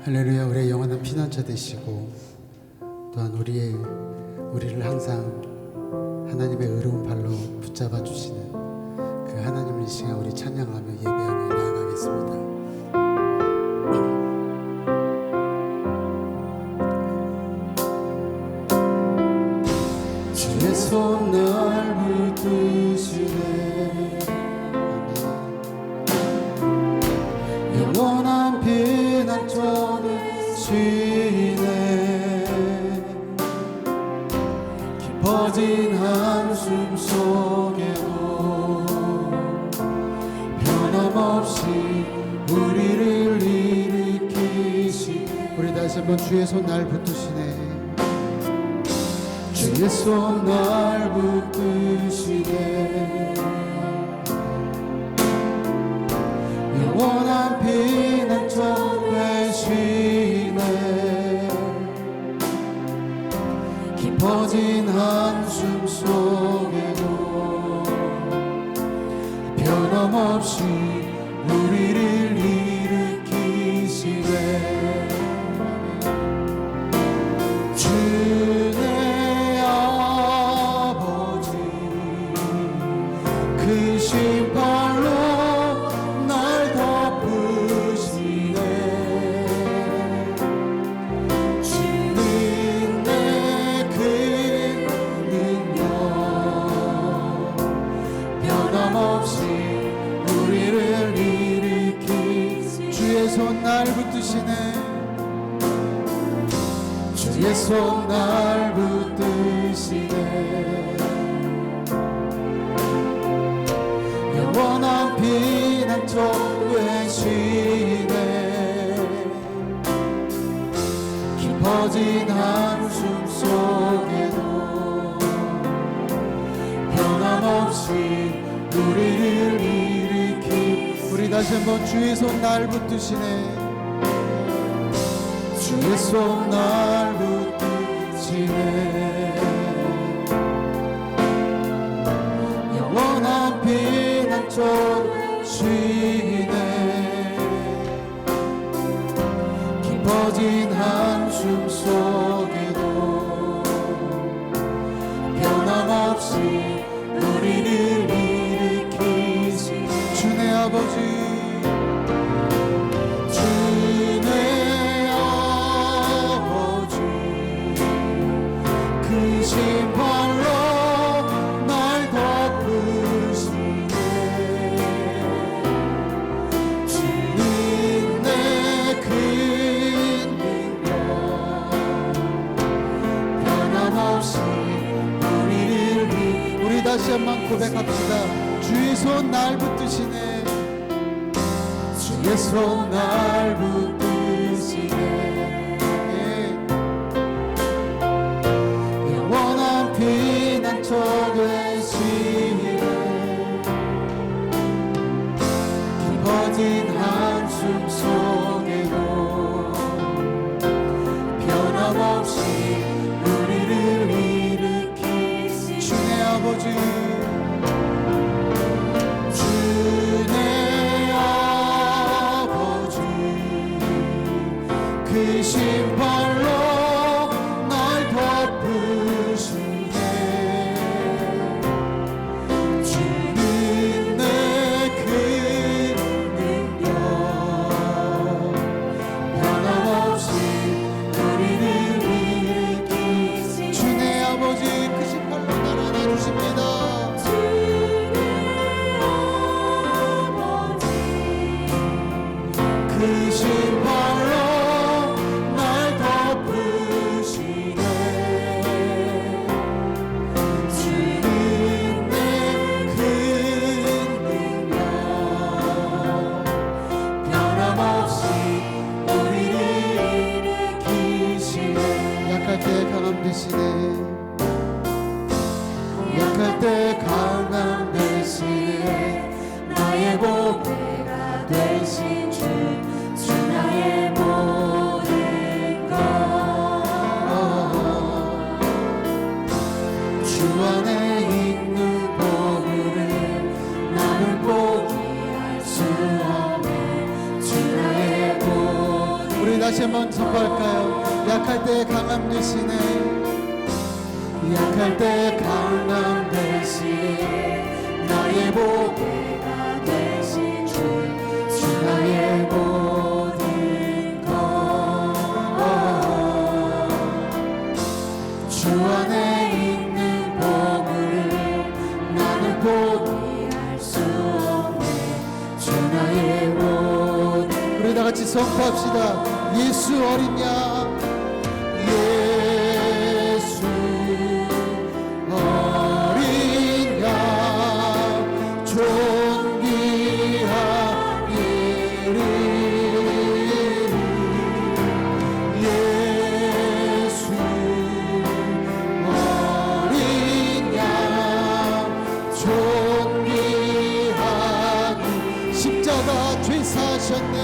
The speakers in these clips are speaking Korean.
할렐루야. 우리의 영원한 피난처 되시고 또한 우리를 항상 하나님의 의로운 발로 붙잡아 주시는 그 하나님을 이 시간 우리 찬양하며 예배하며 나아가겠습니다. 주의 손 날 붙드시네. 영원한 피난처 되시네. 깊어진 한숨 속에도 변함없이 우리를 일으키시네. 우리 다시 한번 주의 손 날 붙드시네. 주의 손 날 붙드시네. 영원한 피난처 되시네. 깊어진 한숨 속에도 변함없이 우리를 일으키시네. 주의 아버지 크신 발로 날 덮으시네. 주는 내 큰 능력 변함없이 우리를 일으키. 주의 손 날 붙드시네. 주의 손 날 붙드시네. 영원한 피난처 되시네. 깊어진 한숨 속에도 변함없이 우리를 일으키. 우리 다시 한번 주의 손 날 붙드시네. 주의 손 날 붙드시네. 영원한 피난처 되시네. 깊어진 한숨 속에도 변함없이 우리를 일으키시. 주의 아버지 크신 발로 날 덮으시네. 주는 내 큰 능력 변함없이 우리 다시 한번 고백합시다. 주의 손 날 붙드시네. 주의 손 날 붙드시네. 피난처 되시네. 깊어진 한숨 속에도 변함없이 우리를 일으키시. 주의 아버지 주의 아버지 크신 발로 날 덮으시. 크신 발로 날 덮으시네. 주는 내 큰 능력 변함없이 우리를 일으키시네. 약할 때 강함 되시네. 약할 때 강함 되시네. 나의 보배가 되신 주 나의 모든 것. 주 안에 있는 보물을 나는 포기할 수 없네. 주 나의 모든. 우리 다시 한번 선포할까요? 약할 때 강함 되시네, 약할 때 강함 되시네, 나의 보배가 되신 주, 주 나의 모든 것. 주 안에 있는 보물을 나는 포기할 수 없네, 주 나의 모든. 우리 다 같이 선포합시다. 예수 어린 양, 예수 어린 양, 존귀한 이름, 예수 어린 양, 존귀한 이름. 십자가 죄 사하셨네,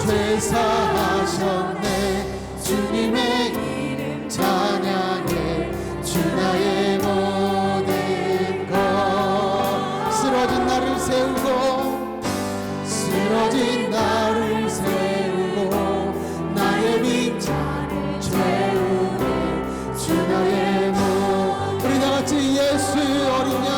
죄 사하셨네, 주님의 이름 찬양해, 주 나의 모든 것. 쓰러진 나를 세우고, 쓰러진 나를 세우고, 나의 빈자를 채우네, 주 나의 모든. 우리 다같이 예수 어린 양,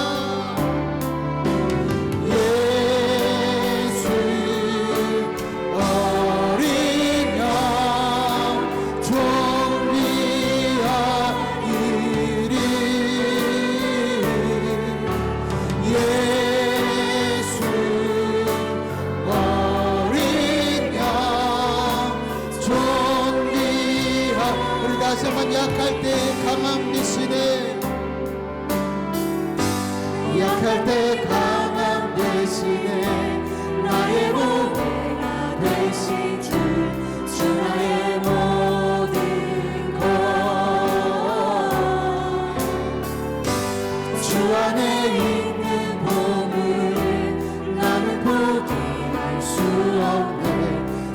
약할 때 강함 되시네, 약할 때 강함 되시네, 나의 보배가 되신 주, 주 나의 모든 것. 주 안에 있는 보물을 나는 포기할 수 없네,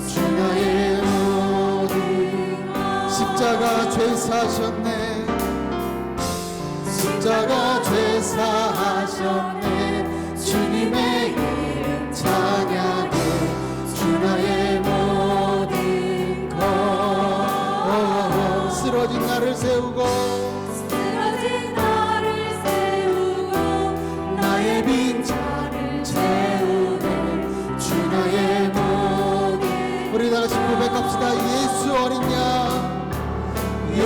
주 나의 모든 것. 십자가 죄 사하셨네, 십자가 죄 사하셨네, 주님의 이름 찬양해, 주 나의 모든 것. 쓰러진 나를 세우고, 쓰러진 나를 세우고, 나의 빈자를 채우네, 주 나의 모든. 우리 다같이 고백합시다. 예수 어린 양, 예수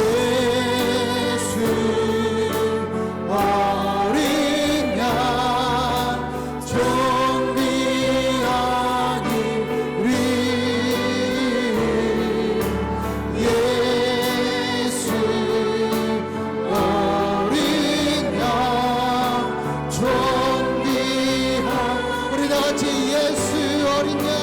어린 양, 존귀한 이름, 예수 어린 양, 존귀한. 우리 다같이 예수 어린 양,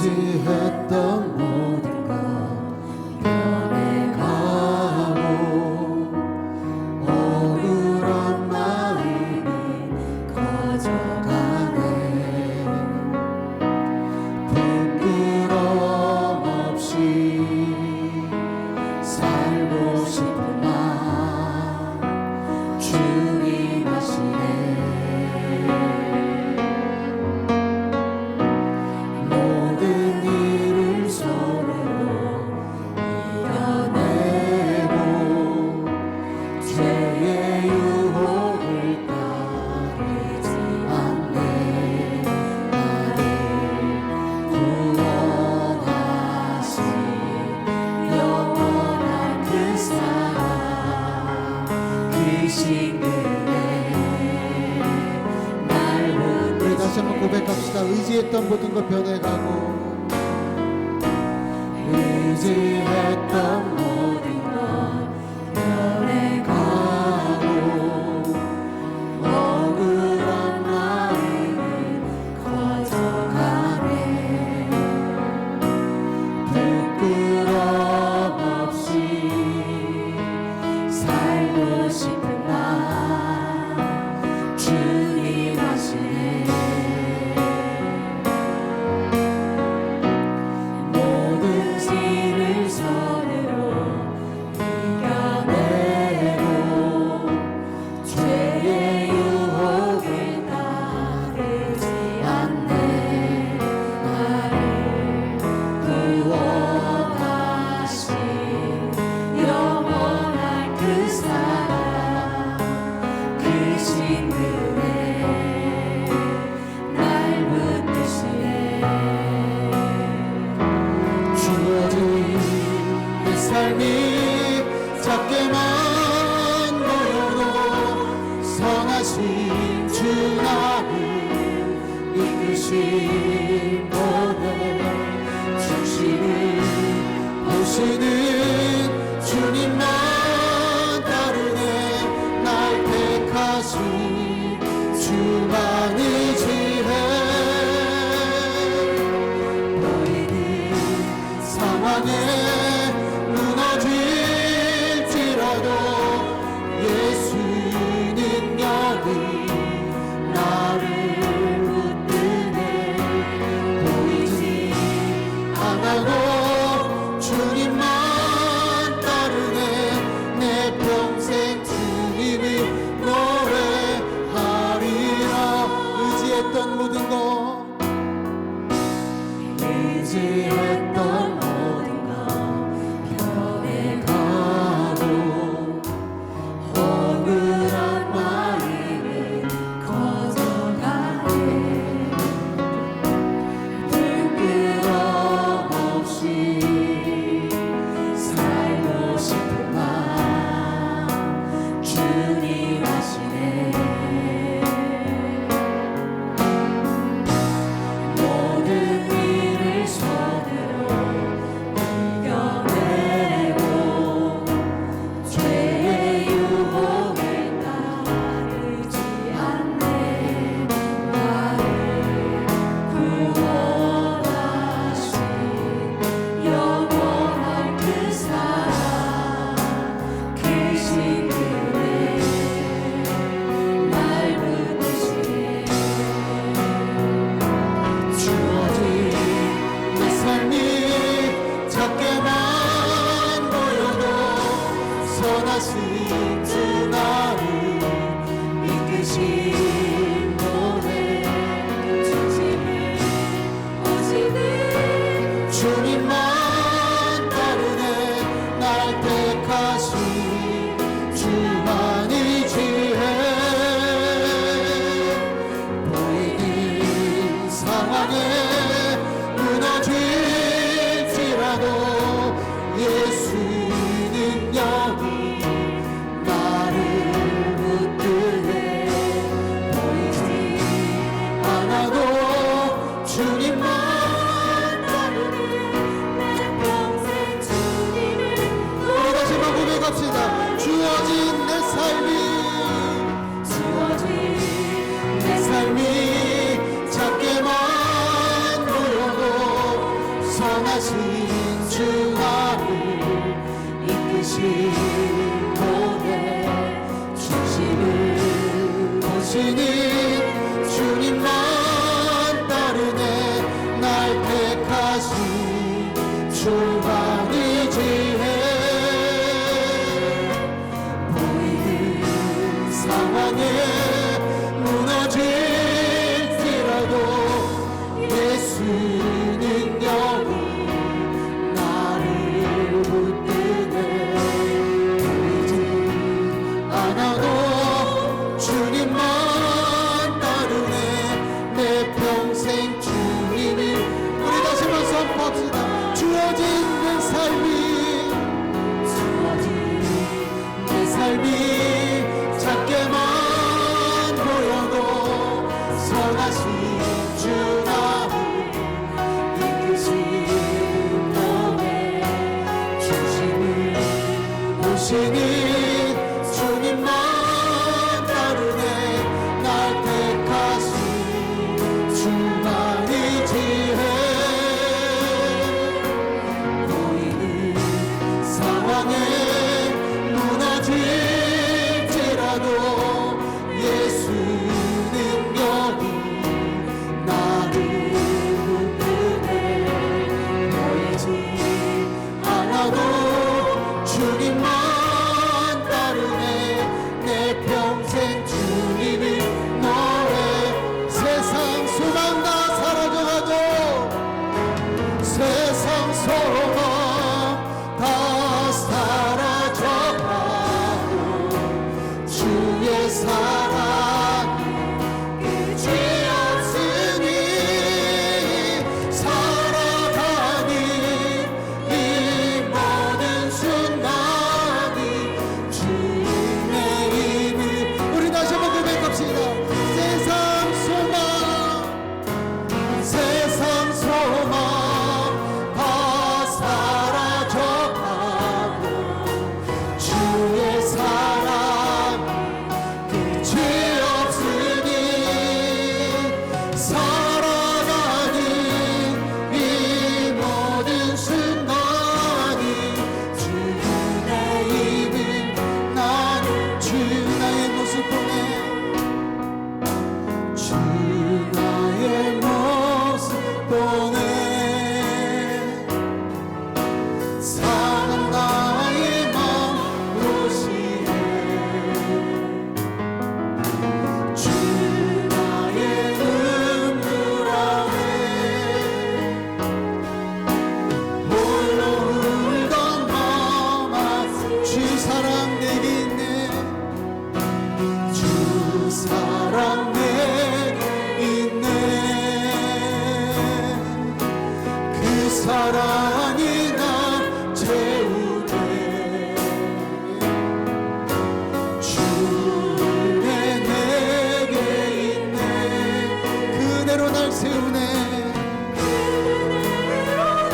의지했던 모든 것 변해가고, 억울한 마음이 커져가네, 부끄럼 없이 살고 싶은 마음 주님 아시네. 우리 다시 한번 고백합시다. 의지했던 모든 것 변해가고, 의지했던 모든 것 살고 싶은 나 주님 하시네. 모든 짐을 손으로 이겨내고 죄의 유혹을 따르지 않네. 나를 구원하신 영원한 그 사랑 그 신들에 날 붙드시네. 주어진 내 삶이 작게만 보여도 선하신 주 나를 이끄신 분의 중심을 보시는 주님만 따르네. 날 택하신 주만이 지혜. 보이는 상황에 무너질지라도 예수 능력이 나를 붙드네. 보이지 않아도 주님만 따르네. 내 평생 주님을 노래하리라. 의지했던 모든 것 의지했던 모든 것 변해가고 억울한 마음은 커져가네. 부끄럼 없이 살고 싶은 맘 주님 하시네. 모든 일을 손으로 이겨내고 죄의 유혹을 따르지 않네. 나를 구원하신 영원한 그 사랑 그 신들에 날 붙드시네. 주어진 내 삶이 작게만 보여도 선하신 주 나를 이끄신 분의 중심을 보시는 주님만 따르네. 날 택하신 주만이 지혜. 보이는 상황에 무너질지라도 예수 능력이 나를 붙드네. 보이지 않아도 주님만 따르네. 내 평생 주님을 우리 다시 한번 고백합시다. 주어진 내 삶이 주어진 내 삶이 작게만 보여도 선하신 주 나를 이끄신 분의 중심을 보시는 주님만 따르네. 날 택하신 주만이 지혜. 보이는 상황에 무너질지라도 예수 능력이 나를 붙드네. 보이지 않아도 주님만 따르네. 내 평생 주님을 우리 다시 한번 선포합시다. 주어진 내 삶이 내 삶이 작게만 보여도 선하신 주 나를 이끄신 몸의 중심을 보시는 주님만 사랑이 끝이 없으니 살아가는 이 모든 순간이 주님의 이름. 우리 다시 한번 고백합시다. 세상 소망 다 사라져가고 주의 사랑 끝이 없으니 살아가는 이 모든 순간이 주의 이름. 나는 주 나의 모습 보내 주 나의 모습 보내 사랑 나의 마음 오시네 주 나의 눈물 안에 홀로 울던 마음 주 사랑 내게 있네 주 사랑 내게 있네 그 사랑이 날 채우네 주의 내게 있네 그대로 날 세우네.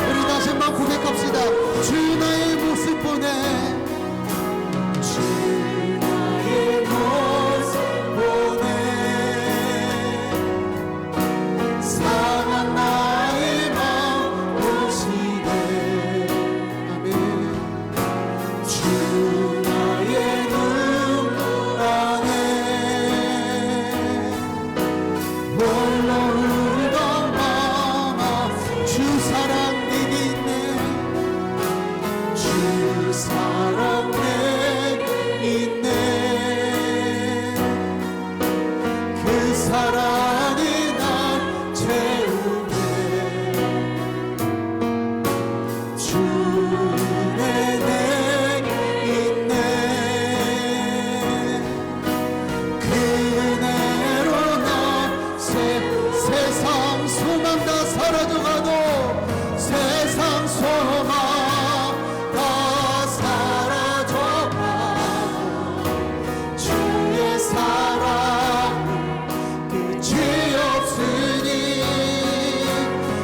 우리 다시 한번 고백합시다. 주 나의 모습 보내 주 나의 모습 보내 상한 나의 마음 오시네 아멘 주 나의 눈물 안에 홀로 울던 마음 주 사랑 내게 있네 주 사랑 내게 있네 그 사랑이 날 채우네 주의 내게 있네 그대로 나 세상 소망 다 사라져가도 세상 소망 다 사라져가도 주의 사랑 끝이 없으니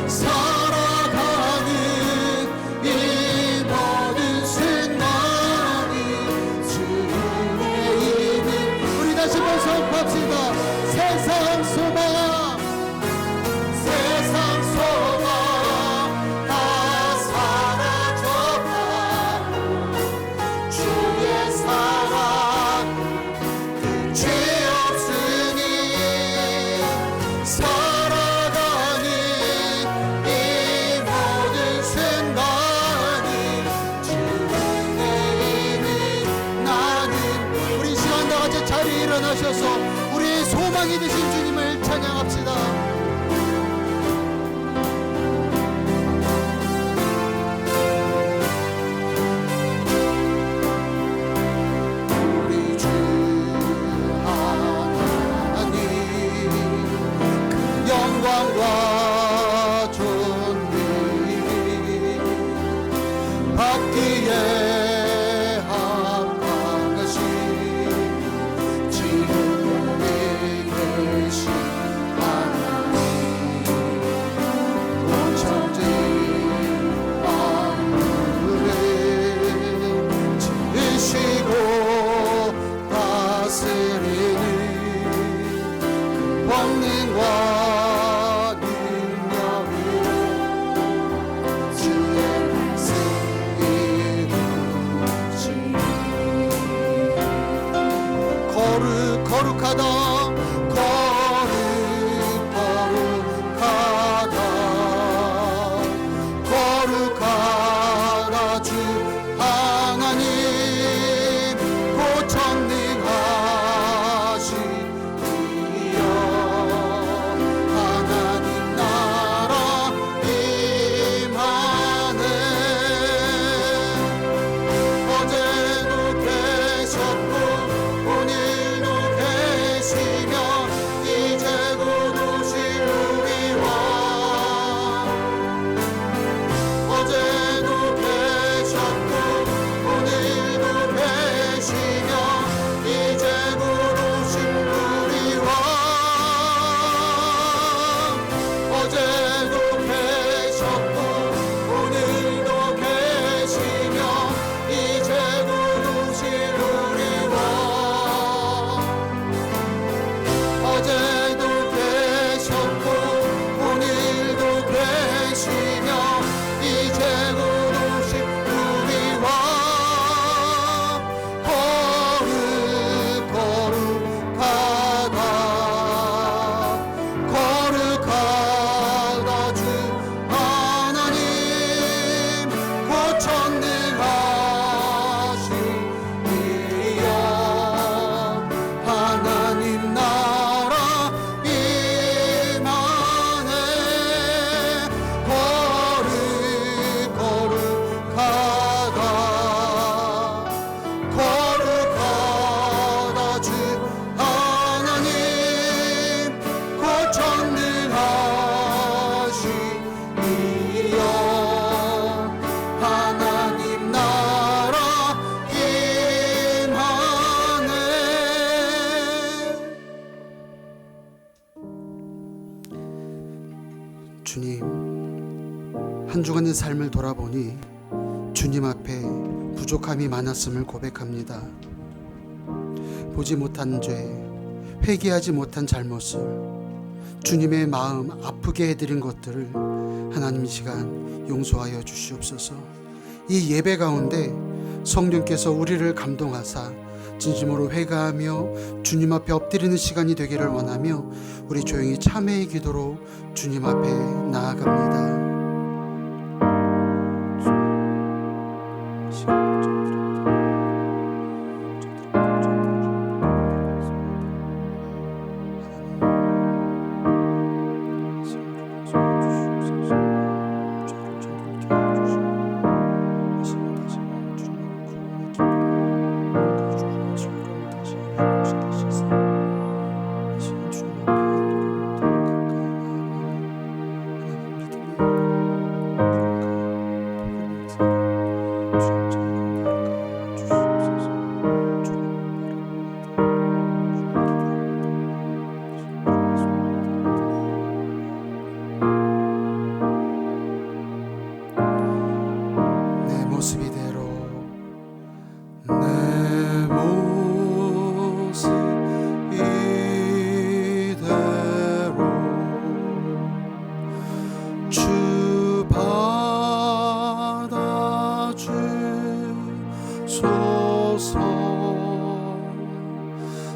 살아가는 이 모든 순간이 주의 이름. 우리 다시 한번 선포합시다. 세상 소망 다 사라져가고 주의 사랑 끝이 없으니 살아가는 이 모든 순간이 주의 이름. 나는 우리 시간 다 같이 자리에 일어나셔서 우리의 소망이 되신 주님을 찬양합시다. 우리 주 하나님 그 영광과 존귀 받기에 합한 것이 지금 여기 계신 하나님 온 천지 만물을 지으시고 다스리는 그 권능과 능력으로 주의 말씀 이루지 거룩하다 거룩하다 주 하나님 고천능하시니여 하나님 나라 임하네 어제도 계셨고 오늘도 주님, 한 주간의 삶을 돌아보니 주님 앞에 부족함이 많았음을 고백합니다. 보지 못한 죄, 회개하지 못한 잘못을, 주님의 마음 아프게 해드린 것들을 하나님 이 시간 용서하여 주시옵소서. 이 예배 가운데 성령께서 우리를 감동하사 진심으로 회개하며 주님 앞에 엎드리는 시간이 되기를 원하며 우리 조용히 참회의 기도로 주님 앞에 나아갑니다.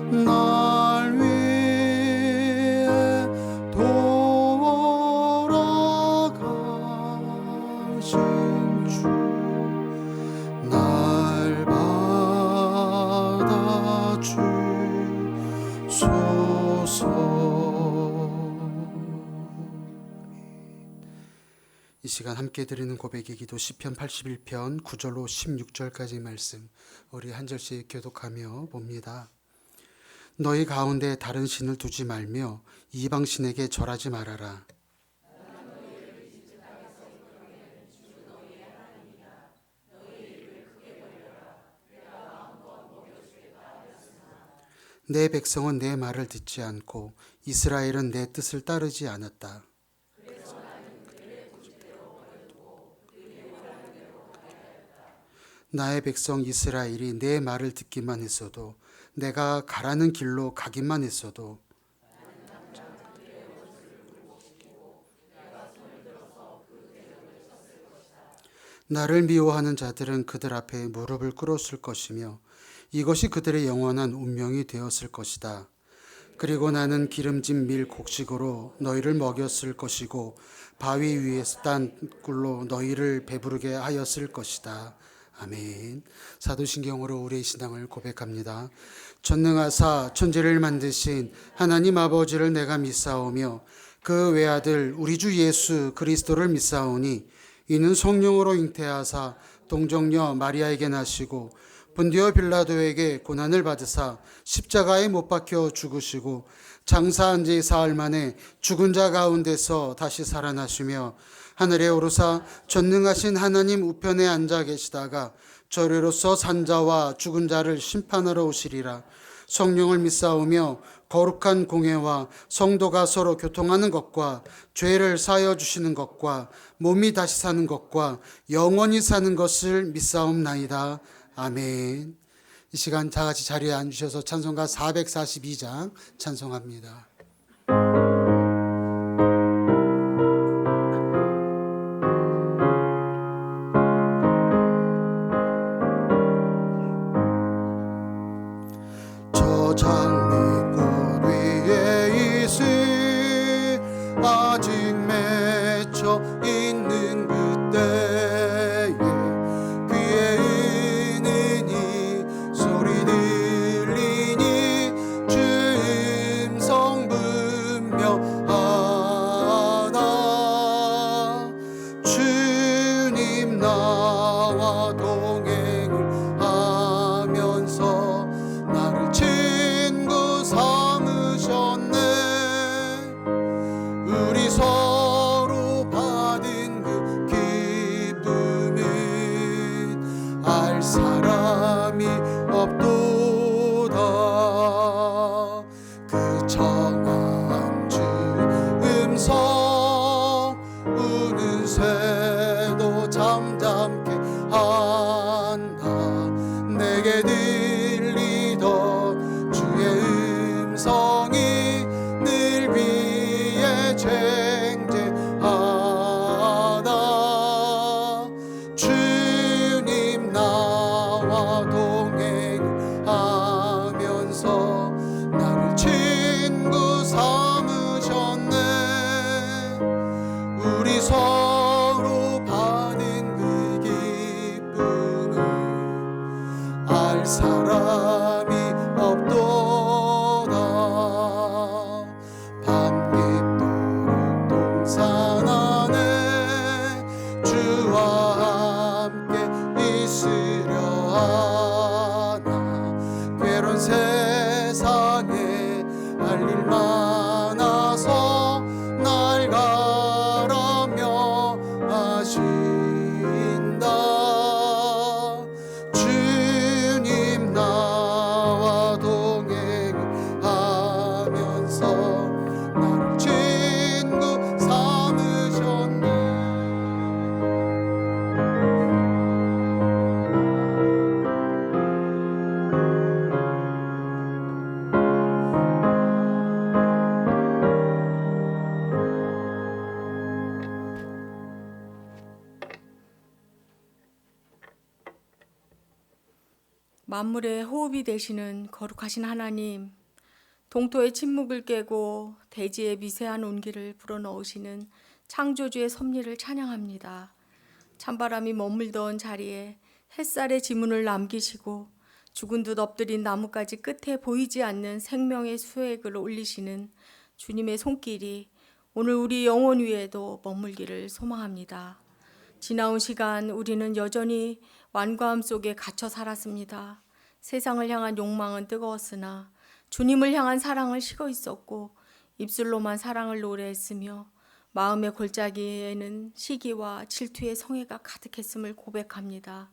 날 위해 돌아가신 주, 날 받아주소서. 이 시간 함께 드리는 고백의 기도 시편 81편 9절로 16절까지 말씀 우리 한 절씩 교독하며 봅니다. 너희 가운데 다른 신을 두지 말며 이방 신에게 절하지 말아라. 내 백성은 내 말을 듣지 않고 이스라엘은 내 뜻을 따르지 않았다. 나의 백성 이스라엘이 내 말을 듣기만 했어도, 내가 가라는 길로 가기만 했어도, 나를 미워하는 자들은 그들 앞에 무릎을 꿇었을 것이며 이것이 그들의 영원한 운명이 되었을 것이다. 그리고 나는 기름진 밀 곡식으로 너희를 먹였을 것이고 바위 위에서 딴 꿀로 너희를 배부르게 하였을 것이다. 아멘. 사도신경으로 우리의 신앙을 고백합니다. 전능하사 천지를 만드신 하나님 아버지를 내가 믿사오며 그 외아들 우리 주 예수 그리스도를 믿사오니 이는 성령으로 잉태하사 동정녀 마리아에게 나시고 본디오 빌라도에게 고난을 받으사 십자가에 못 박혀 죽으시고 장사한 지 사흘 만에 죽은 자 가운데서 다시 살아나시며 하늘에 오르사 전능하신 하나님 우편에 앉아 계시다가 저리로서 산자와 죽은 자를 심판하러 오시리라. 성령을 믿사오며 거룩한 공회와 성도가 서로 교통하는 것과 죄를 사하여 주시는 것과 몸이 다시 사는 것과 영원히 사는 것을 믿사옵나이다. 아멘. 이 시간 다 같이 자리에 앉으셔서 찬송가 442장 찬송합니다. 저 장미꽃 위에 있을 아직 맺혀 있는 그때에 귀에 은은히 소리 들리니 주 음성 분명하다. 주님 나와 동행을 하면서 나를 친구 할 일 많아서 날 가라며 하신다. 주님 나와 동행하면서 나를 친구 삼으셨네. 만물의 호흡이 되시는 거룩하신 하나님, 동토의 침묵을 깨고 대지의 미세한 온기를 불어넣으시는 창조주의 섭리를 찬양합니다. 찬바람이 머물던 자리에 햇살의 지문을 남기시고 죽은 듯 엎드린 나뭇가지 끝에 보이지 않는 생명의 수액을 올리시는 주님의 손길이 오늘 우리 영혼 위에도 머물기를 소망합니다. 지나온 시간 우리는 여전히 완고함 속에 갇혀 살았습니다. 세상을 향한 욕망은 뜨거웠으나 주님을 향한 사랑을 식어 있었고 입술로만 사랑을 노래했으며 마음의 골짜기에는 시기와 질투의 성애가 가득했음을 고백합니다.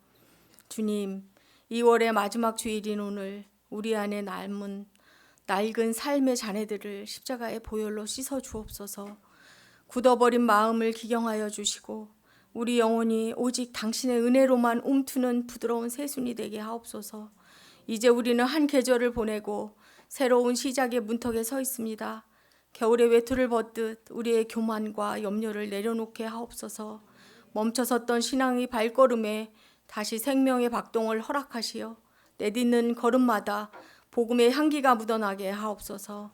주님, 2월의 마지막 주일인 오늘 우리 안에 남은 낡은 삶의 잔해들을 십자가의 보혈로 씻어 주옵소서. 굳어버린 마음을 기경하여 주시고 우리 영혼이 오직 당신의 은혜로만 움트는 부드러운 새순이 되게 하옵소서. 이제 우리는 한 계절을 보내고 새로운 시작의 문턱에 서 있습니다. 겨울의 외투를 벗듯 우리의 교만과 염려를 내려놓게 하옵소서. 멈춰섰던 신앙의 발걸음에 다시 생명의 박동을 허락하시어 내딛는 걸음마다 복음의 향기가 묻어나게 하옵소서.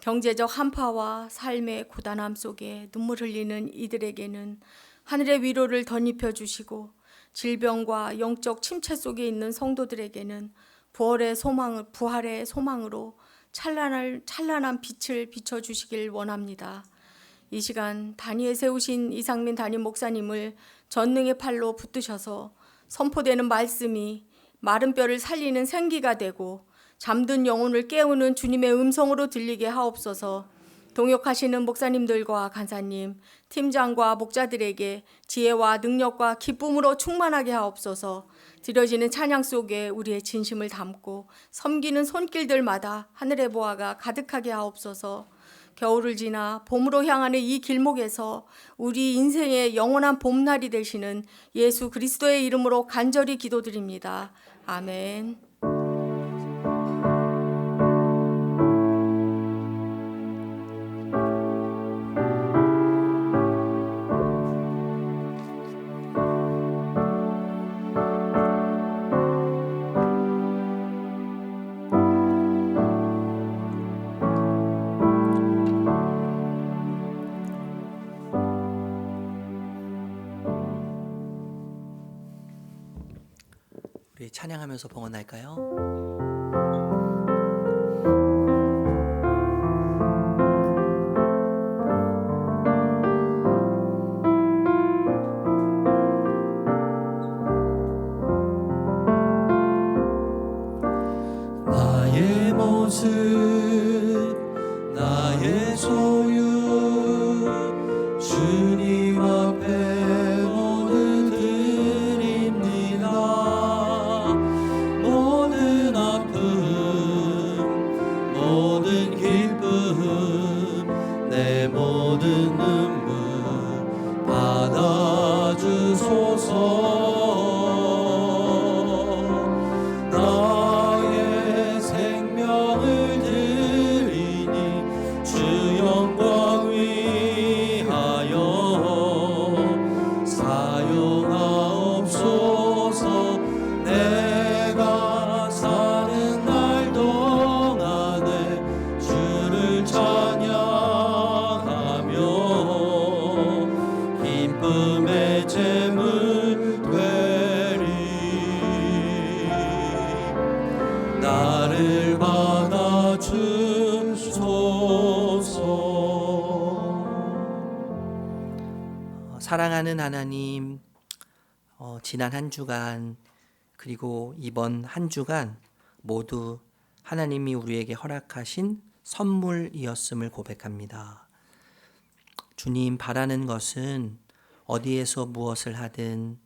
경제적 한파와 삶의 고단함 속에 눈물 흘리는 이들에게는 하늘의 위로를 덧입혀 주시고 질병과 영적 침체 속에 있는 성도들에게는 부활의 소망으로 찬란한 빛을 비춰 주시길 원합니다. 이 시간 단위에 세우신 이상민 담임 목사님을 전능의 팔로 붙드셔서 선포되는 말씀이 마른 뼈를 살리는 생기가 되고 잠든 영혼을 깨우는 주님의 음성으로 들리게 하옵소서. 동역하시는 목사님들과 간사님, 팀장과 목자들에게 지혜와 능력과 기쁨으로 충만하게 하옵소서. 드려지는 찬양 속에 우리의 진심을 담고 섬기는 손길들마다 하늘의 보화가 가득하게 하옵소서. 겨울을 지나 봄으로 향하는 이 길목에서 우리 인생의 영원한 봄날이 되시는 예수 그리스도의 이름으로 간절히 기도드립니다. 아멘. 우리 찬양하면서 봉헌할까요? 나의 모습 나의 소유 주님 앞에 모두 드립니다. 모든 아픔 모든 기쁨 내 모든 눈물 받아주소서. 나의 생명을 드리니 주 영광 위하여 사용하옵소서. 내가 사는 날 동안에 주를 찬양하며 기쁨의 제물 되리. 나를 받아주소서. 사랑하는 하나님, 지난 한 주간 그리고 이번 한 주간 모두 하나님이 우리에게 허락하신 선물이었음을 고백합니다. 주님, 바라는 것은 어디에서 무엇을 하든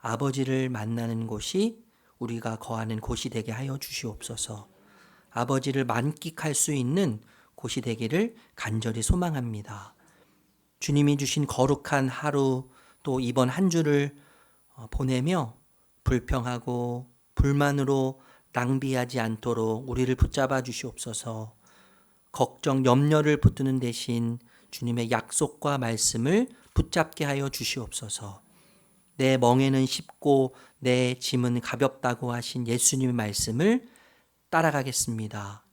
아버지를 만나는 곳이 우리가 거하는 곳이 되게 하여 주시옵소서. 아버지를 만끽할 수 있는 곳이 되기를 간절히 소망합니다. 주님이 주신 거룩한 하루, 또 이번 한 주를 보내며 불평하고 불만으로 낭비하지 않도록 우리를 붙잡아 주시옵소서. 걱정, 염려를 붙드는 대신 주님의 약속과 말씀을 붙잡게 하여 주시옵소서. 내 멍에는 쉽고 내 짐은 가볍다고 하신 예수님의 말씀을 따라가겠습니다.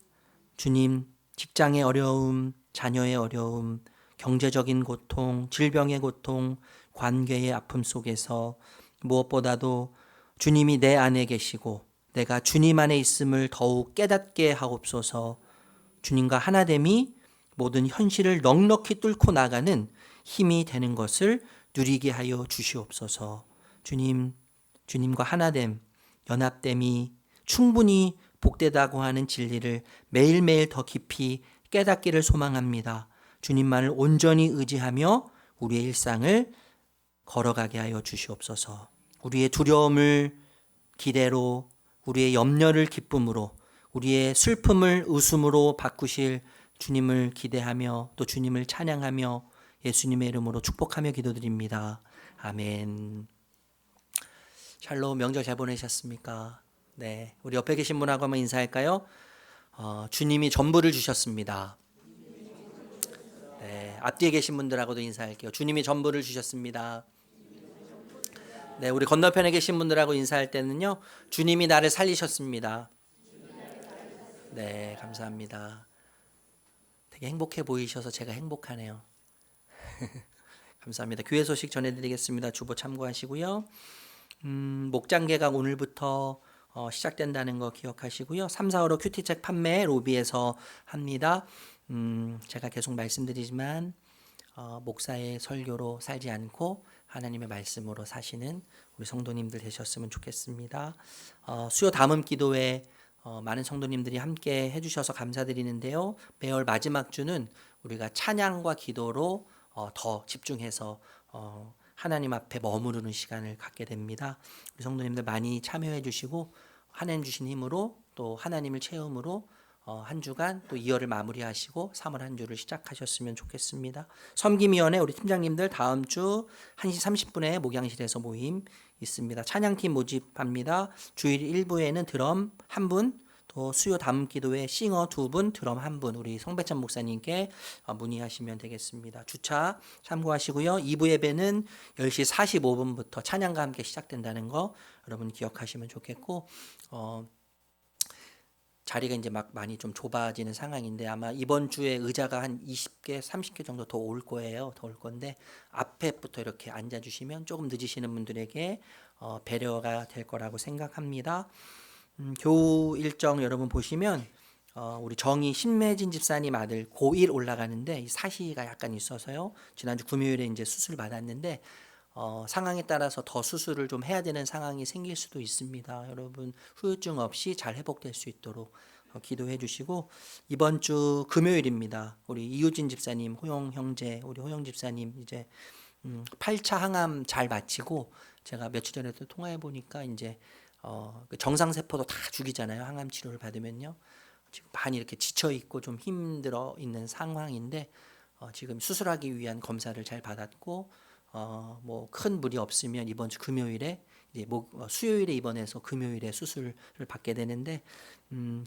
주님, 직장의 어려움, 자녀의 어려움, 경제적인 고통, 질병의 고통, 관계의 아픔 속에서 무엇보다도 주님이 내 안에 계시고 내가 주님 안에 있음을 더욱 깨닫게 하옵소서. 주님과 하나됨이 모든 현실을 넉넉히 뚫고 나가는 힘이 되는 것을 누리게 하여 주시옵소서. 주님, 주님과 하나됨, 연합됨이 충분히 복되다고 하는 진리를 매일매일 더 깊이 깨닫기를 소망합니다. 주님만을 온전히 의지하며 우리의 일상을 걸어가게 하여 주시옵소서. 우리의 두려움을 기대로, 우리의 염려를 기쁨으로, 우리의 슬픔을 웃음으로 바꾸실 주님을 기대하며 또 주님을 찬양하며 예수님의 이름으로 축복하며 기도드립니다. 아멘. 샬롬, 명절 잘 보내셨습니까? 네, 우리 옆에 계신 분하고 한번 인사할까요? 주님이 전부를 주셨습니다. 네, 앞뒤에 계신 분들하고도 인사할게요. 주님이 전부를 주셨습니다. 네, 우리 건너편에 계신 분들하고 인사할 때는요, 주님이 나를 살리셨습니다. 네, 감사합니다. 되게 행복해 보이셔서 제가 행복하네요. 감사합니다. 교회 소식 전해드리겠습니다. 주보 참고하시고요. 목장 개각 오늘부터 시작된다는 거 기억하시고요. 3, 4월호 큐티책 판매 로비에서 합니다. 제가 계속 말씀드리지만 목사의 설교로 살지 않고 하나님의 말씀으로 사시는 우리 성도님들 되셨으면 좋겠습니다. 수요 담음 기도회 많은 성도님들이 함께 해주셔서 감사드리는데요. 매월 마지막 주는 우리가 찬양과 기도로 더 집중해서 하나님 앞에 머무르는 시간을 갖게 됩니다. 우리 성도님들 많이 참여해 주시고 하나님 주신 힘으로 또 하나님을 체험으로 한 주간 또 2월을 마무리하시고 3월 한 주를 시작하셨으면 좋겠습니다. 섬김위원회 우리 팀장님들 다음 주 1시 30분에 목양실에서 모임 있습니다. 찬양팀 모집합니다. 주일 1부에는 드럼 1분, 또 수요 담음 기도회 싱어 2분, 드럼 1분 우리 성배찬 목사님께 문의하시면 되겠습니다. 주차 참고하시고요. 2부 예배는 10시 45분부터 찬양과 함께 시작된다는 거 여러분 기억하시면 좋겠고 자리가 이제 막 많이 좀 좁아지는 상황인데 아마 이번 주에 의자가 한 20개, 30개 정도 더 올 거예요. 더 올 건데 앞에부터 이렇게 앉아주시면 조금 늦으시는 분들에게 배려가 될 거라고 생각합니다. 교우 일정 여러분 보시면 우리 정희 신매진 집사님 아들 고1 올라가는데 이 사시가 약간 있어서요. 지난주 금요일에 이제 수술 받았는데 상황에 따라서 더 수술을 좀 해야 되는 상황이 생길 수도 있습니다. 여러분 후유증 없이 잘 회복될 수 있도록 기도해 주시고 이번 주 금요일입니다. 우리 이유진 집사님, 호영 형제, 우리 호영 집사님 이제 8차 항암 잘 마치고 제가 며칠 전에도 통화해 보니까 이제 정상 세포도 다 죽이잖아요. 항암 치료를 받으면요. 지금 많이 이렇게 지쳐 있고 좀 힘들어 있는 상황인데 지금 수술하기 위한 검사를 잘 받았고 뭐 큰 무리 없으면 이번 주 금요일에 이제 수요일에 입원해서 금요일에 수술을 받게 되는데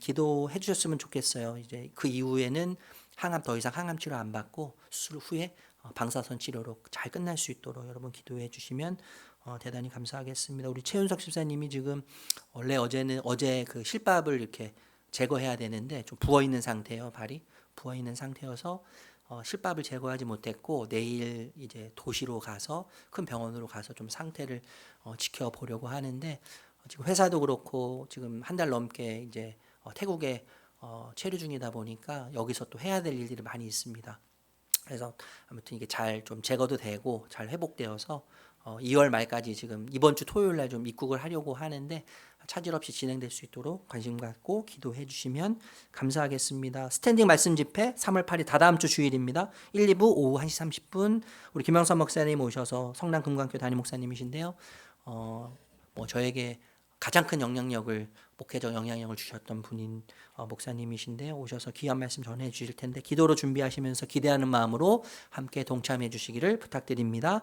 기도해 주셨으면 좋겠어요. 이제 그 이후에는 더 이상 항암 치료 안 받고 수술 후에 방사선 치료로 잘 끝날 수 있도록 여러분 기도해 주시면 대단히 감사하겠습니다. 우리 최윤석 집사님이 지금 원래 어제 그 실밥을 이렇게 제거해야 되는데 좀 부어 있는 상태예요. 발이 부어 있는 상태여서 실밥을 제거하지 못했고 내일 이제 도시로 가서 큰 병원으로 가서 좀 상태를 지켜보려고 하는데 지금 회사도 그렇고 지금 한 달 넘게 이제 태국에 체류 중이다 보니까 여기서 또 해야 될 일들이 많이 있습니다. 그래서 아무튼 이게 잘 좀 제거도 되고 잘 회복되어서 2월 말까지 지금 이번 주 토요일 날 좀 입국을 하려고 하는데 차질 없이 진행될 수 있도록 관심 갖고 기도해 주시면 감사하겠습니다. 스탠딩 말씀 집회 3월 8일 다다음 주 주일입니다. 1, 2부 오후 1시 30분 우리 김영선 목사님 오셔서 성남 금강교 담임 목사님이신데요. 저에게 가장 큰 영향력을 목회적 영향력을 주셨던 분인 목사님이신데 오셔서 귀한 말씀 전해 주실 텐데 기도로 준비하시면서 기대하는 마음으로 함께 동참해 주시기를 부탁드립니다.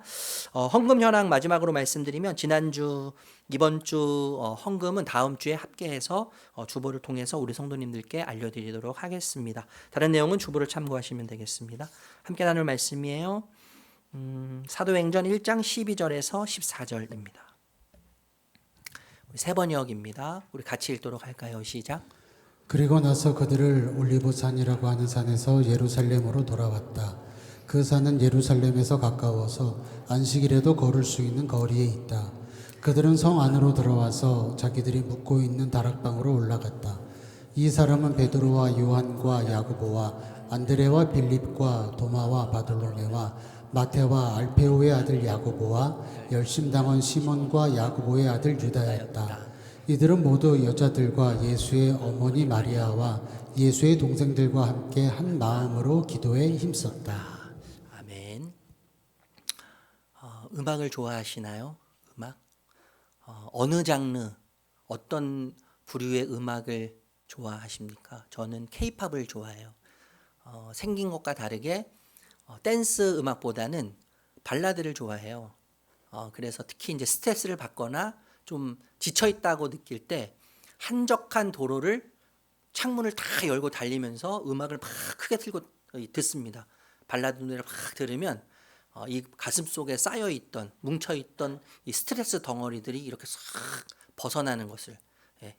헌금 현황 마지막으로 말씀드리면 지난주 이번 주 헌금은 다음 주에 합계해서 주보를 통해서 우리 성도님들께 알려드리도록 하겠습니다. 다른 내용은 주보를 참고하시면 되겠습니다. 함께 나눌 말씀이에요. 사도행전 1장 12절에서 14절입니다. 세 번역입니다. 우리 같이 읽도록 할까요? 시작. 그리고 나서 그들을 올리브산이라고 하는 산에서 예루살렘으로 돌아왔다. 그 산은 예루살렘에서 가까워서 안식일에도 걸을 수 있는 거리에 있다. 그들은 성 안으로 들어와서 자기들이 묵고 있는 다락방으로 올라갔다. 이 사람은 베드로와 요한과 야고보와 안드레와 빌립과 도마와 바돌로메와 마테와 알페오의 아들 야고보와 열심당원 시몬과 야고보의 아들 유다였다. 이들은 모두 여자들과 예수의 어머니 마리아와 예수의 동생들과 함께 한 마음으로 기도에 힘썼다. 아멘. 음악을 좋아하시나요? 음악? 어느 장르, 어떤 부류의 음악을 좋아하십니까? 저는 K-팝을 좋아해요. 생긴 것과 다르게 댄스 음악보다는 발라드를 좋아해요. 그래서 특히 이제 스트레스를 받거나 좀 지쳐 있다고 느낄 때 한적한 도로를 창문을 다 열고 달리면서 음악을 막 크게 틀고 듣습니다. 발라드 노래를 막 들으면 이 가슴 속에 쌓여 있던 뭉쳐 있던 이 스트레스 덩어리들이 이렇게 싹 벗어나는 것을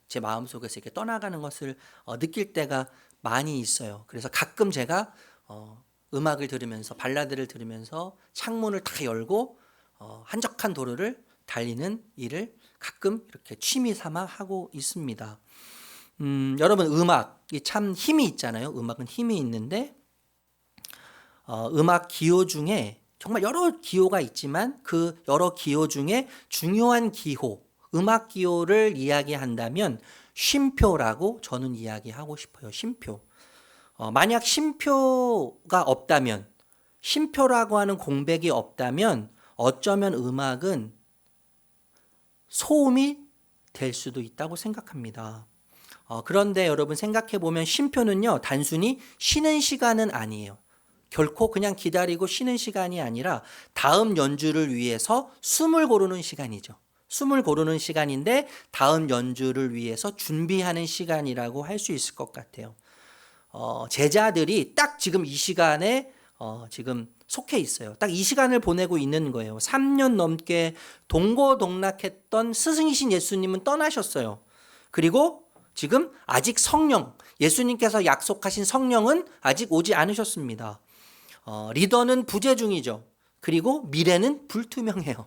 제 마음 속에서 이렇게 떠나가는 것을 느낄 때가 많이 있어요. 그래서 가끔 제가 음악을 들으면서 발라드를 들으면서 창문을 다 열고 한적한 도로를 달리는 일을 가끔 이렇게 취미 삼아 하고 있습니다. 여러분 음악이 참 힘이 있잖아요. 음악은 힘이 있는데 음악 기호 중에 정말 여러 기호가 있지만 그 여러 기호 중에 중요한 기호, 음악 기호를 이야기한다면 쉼표라고 저는 이야기하고 싶어요. 쉼표. 만약 쉼표가 없다면, 쉼표라고 하는 공백이 없다면 어쩌면 음악은 소음이 될 수도 있다고 생각합니다. 그런데 여러분 생각해 보면 쉼표는요, 단순히 쉬는 시간은 아니에요. 결코 그냥 기다리고 쉬는 시간이 아니라 다음 연주를 위해서 숨을 고르는 시간이죠. 숨을 고르는 시간인데 다음 연주를 위해서 준비하는 시간이라고 할 수 있을 것 같아요. 제자들이 딱 지금 이 시간에 지금 속해 있어요. 딱 이 시간을 보내고 있는 거예요. 3년 넘게 동고동락했던 스승이신 예수님은 떠나셨어요. 그리고 지금 아직 성령, 예수님께서 약속하신 성령은 아직 오지 않으셨습니다. 리더는 부재 중이죠. 그리고 미래는 불투명해요.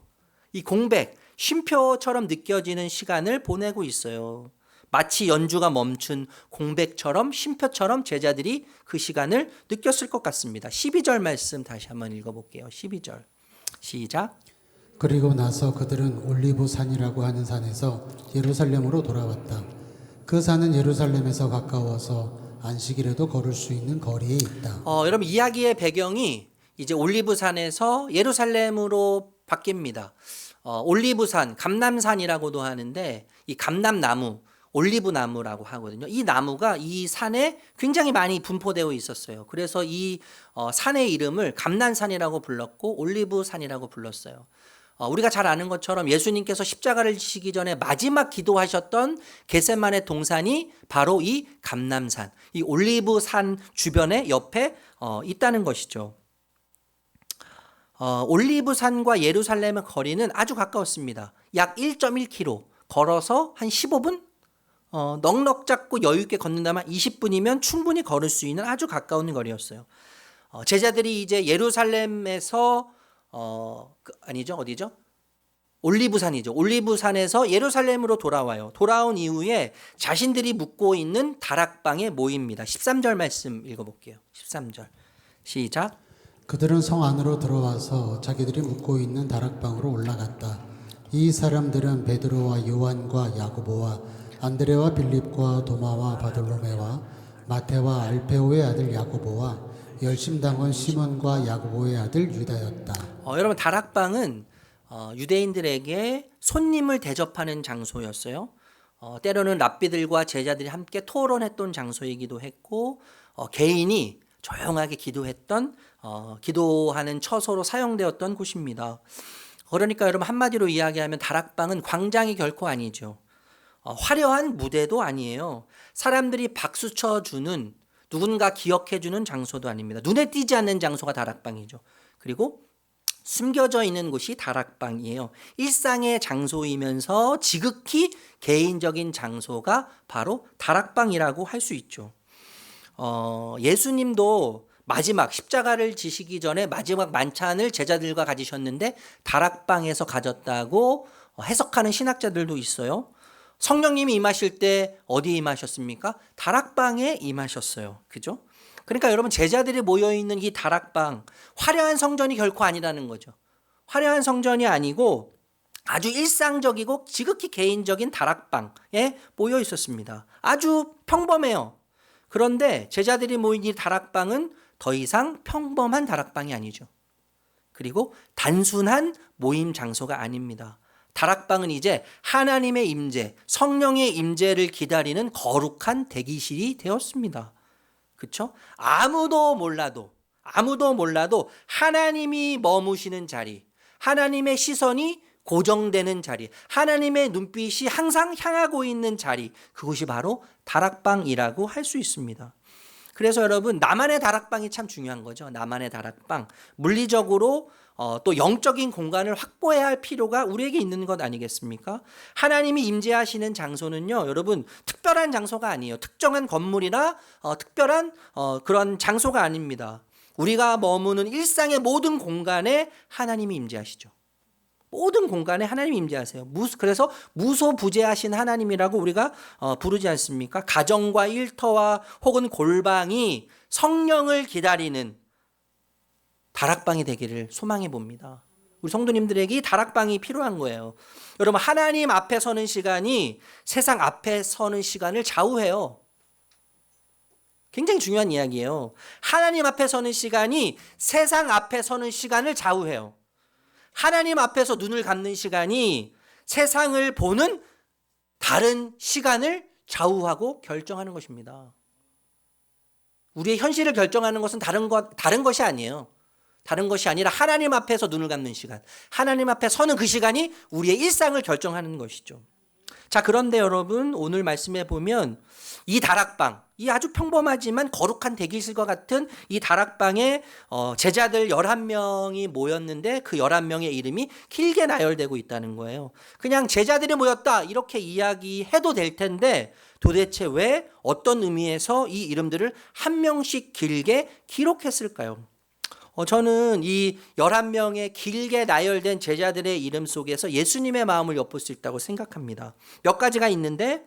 이 공백, 쉼표처럼 느껴지는 시간을 보내고 있어요. 마치 연주가 멈춘 공백처럼 쉼표처럼 제자들이 그 시간을 느꼈을 것 같습니다. 12절 말씀 다시 한번 읽어볼게요. 12절 시작. 그리고 나서 그들은 올리브산이라고 하는 산에서 예루살렘으로 돌아왔다. 그 산은 예루살렘에서 가까워서 안식일에도 걸을 수 있는 거리에 있다. 여러분 이야기의 배경이 이제 올리브산에서 예루살렘으로 바뀝니다. 올리브산, 감람산이라고도 하는데 이 감람나무, 올리브나무라고 하거든요. 이 나무가 이 산에 굉장히 많이 분포되어 있었어요. 그래서 이 산의 이름을 감람산이라고 불렀고 올리브산이라고 불렀어요. 우리가 잘 아는 것처럼 예수님께서 십자가를 지시기 전에 마지막 기도하셨던 겟세마네 동산이 바로 이 감람산, 이 올리브산 주변에 옆에 있다는 것이죠. 올리브산과 예루살렘의 거리는 아주 가까웠습니다. 약 1.1km, 걸어서 한 15분? 넉넉 잡고 여유 있게 걷는다면 20분이면 충분히 걸을 수 있는 아주 가까운 거리였어요. 제자들이 이제 예루살렘에서 아니죠, 어디죠? 올리브산이죠. 올리브산에서 예루살렘으로 돌아와요. 돌아온 이후에 자신들이 묵고 있는 다락방에 모입니다. 13절 말씀 읽어볼게요. 13절 시작. 그들은 성 안으로 들어와서 자기들이 묵고 있는 다락방으로 올라갔다. 이 사람들은 베드로와 요한과 야고보와 안드레와 빌립과 도마와 바돌로메와 마테와 알페오의 아들 야고보와 열심당원 시몬과 야고보의 아들 유다였다. 여러분 다락방은 유대인들에게 손님을 대접하는 장소였어요. 때로는 랍비들과 제자들이 함께 토론했던 장소이기도 했고 개인이 조용하게 기도했던 기도하는 처소로 사용되었던 곳입니다. 그러니까 여러분 한마디로 이야기하면 다락방은 광장이 결코 아니죠. 화려한 무대도 아니에요. 사람들이 박수 쳐주는 누군가 기억해주는 장소도 아닙니다. 눈에 띄지 않는 장소가 다락방이죠. 그리고 숨겨져 있는 곳이 다락방이에요. 일상의 장소이면서 지극히 개인적인 장소가 바로 다락방이라고 할 수 있죠. 예수님도 마지막 십자가를 지시기 전에 마지막 만찬을 제자들과 가지셨는데 다락방에서 가졌다고 해석하는 신학자들도 있어요. 성령님이 임하실 때 어디에 임하셨습니까? 다락방에 임하셨어요. 그죠? 그러니까 여러분 제자들이 모여있는 이 다락방, 화려한 성전이 결코 아니라는 거죠. 화려한 성전이 아니고 아주 일상적이고 지극히 개인적인 다락방에 모여 있었습니다. 아주 평범해요. 그런데 제자들이 모인 이 다락방은 더 이상 평범한 다락방이 아니죠. 그리고 단순한 모임 장소가 아닙니다. 다락방은 이제 하나님의 임재, 성령의 임재를 기다리는 거룩한 대기실이 되었습니다. 그렇죠? 아무도 몰라도 하나님이 머무시는 자리, 하나님의 시선이 고정되는 자리, 하나님의 눈빛이 항상 향하고 있는 자리, 그곳이 바로 다락방이라고 할 수 있습니다. 그래서 여러분 나만의 다락방이 참 중요한 거죠. 나만의 다락방. 물리적으로 또 영적인 공간을 확보해야 할 필요가 우리에게 있는 것 아니겠습니까? 하나님이 임재하시는 장소는요, 여러분 특별한 장소가 아니에요. 특정한 건물이나 특별한 그런 장소가 아닙니다. 우리가 머무는 일상의 모든 공간에 하나님이 임재하시죠. 모든 공간에 하나님이 임재하세요. 그래서 무소부재하신 하나님이라고 우리가 부르지 않습니까? 가정과 일터와 혹은 골방이 성령을 기다리는 다락방이 되기를 소망해 봅니다. 우리 성도님들에게 이 다락방이 필요한 거예요. 여러분 하나님 앞에 서는 시간이 세상 앞에 서는 시간을 좌우해요. 굉장히 중요한 이야기예요. 하나님 앞에 서는 시간이 세상 앞에 서는 시간을 좌우해요. 하나님 앞에서 눈을 감는 시간이 세상을 보는 다른 시간을 좌우하고 결정하는 것입니다. 우리의 현실을 결정하는 것은 다른 것이 아니에요. 다른 것이 아니라 하나님 앞에서 눈을 감는 시간, 하나님 앞에 서는 그 시간이 우리의 일상을 결정하는 것이죠. 자, 그런데 여러분 오늘 말씀해 보면 이 다락방, 이 아주 평범하지만 거룩한 대기실과 같은 이 다락방에 제자들 11명이 모였는데 그 11명의 이름이 길게 나열되고 있다는 거예요. 그냥 제자들이 모였다 이렇게 이야기해도 될 텐데 도대체 왜 어떤 의미에서 이 이름들을 한 명씩 길게 기록했을까요? 저는 이 11명의 길게 나열된 제자들의 이름 속에서 예수님의 마음을 엿볼 수 있다고 생각합니다. 몇 가지가 있는데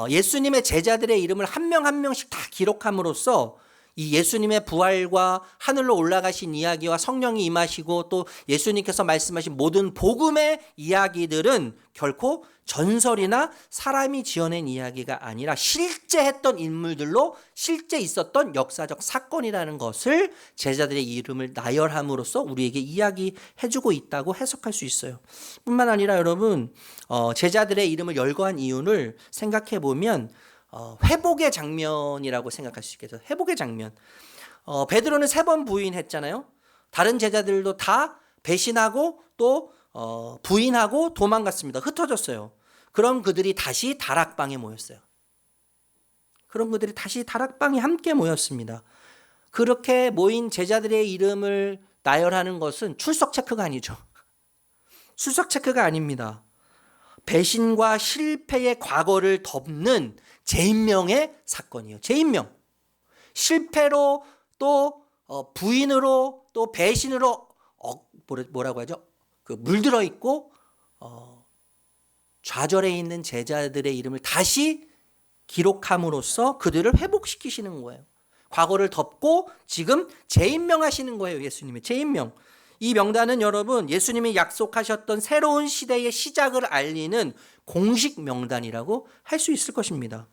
예수님의 제자들의 이름을 한 명 한 명씩 다 기록함으로써 이 예수님의 부활과 하늘로 올라가신 이야기와 성령이 임하시고 또 예수님께서 말씀하신 모든 복음의 이야기들은 결코 전설이나 사람이 지어낸 이야기가 아니라 실제 했던 인물들로 실제 있었던 역사적 사건이라는 것을 제자들의 이름을 나열함으로써 우리에게 이야기해주고 있다고 해석할 수 있어요. 뿐만 아니라 여러분 제자들의 이름을 열거한 이유를 생각해 보면 회복의 장면이라고 생각할 수 있겠죠. 회복의 장면. 베드로는 3번 부인했잖아요. 다른 제자들도 다 배신하고 또 부인하고 도망갔습니다. 흩어졌어요. 그럼 그들이 다시 다락방에 모였어요. 그럼 그들이 다시 다락방에 함께 모였습니다. 그렇게 모인 제자들의 이름을 나열하는 것은 출석 체크가 아니죠. 출석 체크가 아닙니다. 배신과 실패의 과거를 덮는 재임명의 사건이에요. 재임명. 실패로 또 부인으로 또 배신으로 뭐라고 하죠? 물들어 있고 좌절해 있는 제자들의 이름을 다시 기록함으로써 그들을 회복시키시는 거예요. 과거를 덮고 지금 재임명하시는 거예요. 예수님의 재임명. 이 명단은 여러분 예수님이 약속하셨던 새로운 시대의 시작을 알리는 공식 명단이라고 할 수 있을 것입니다.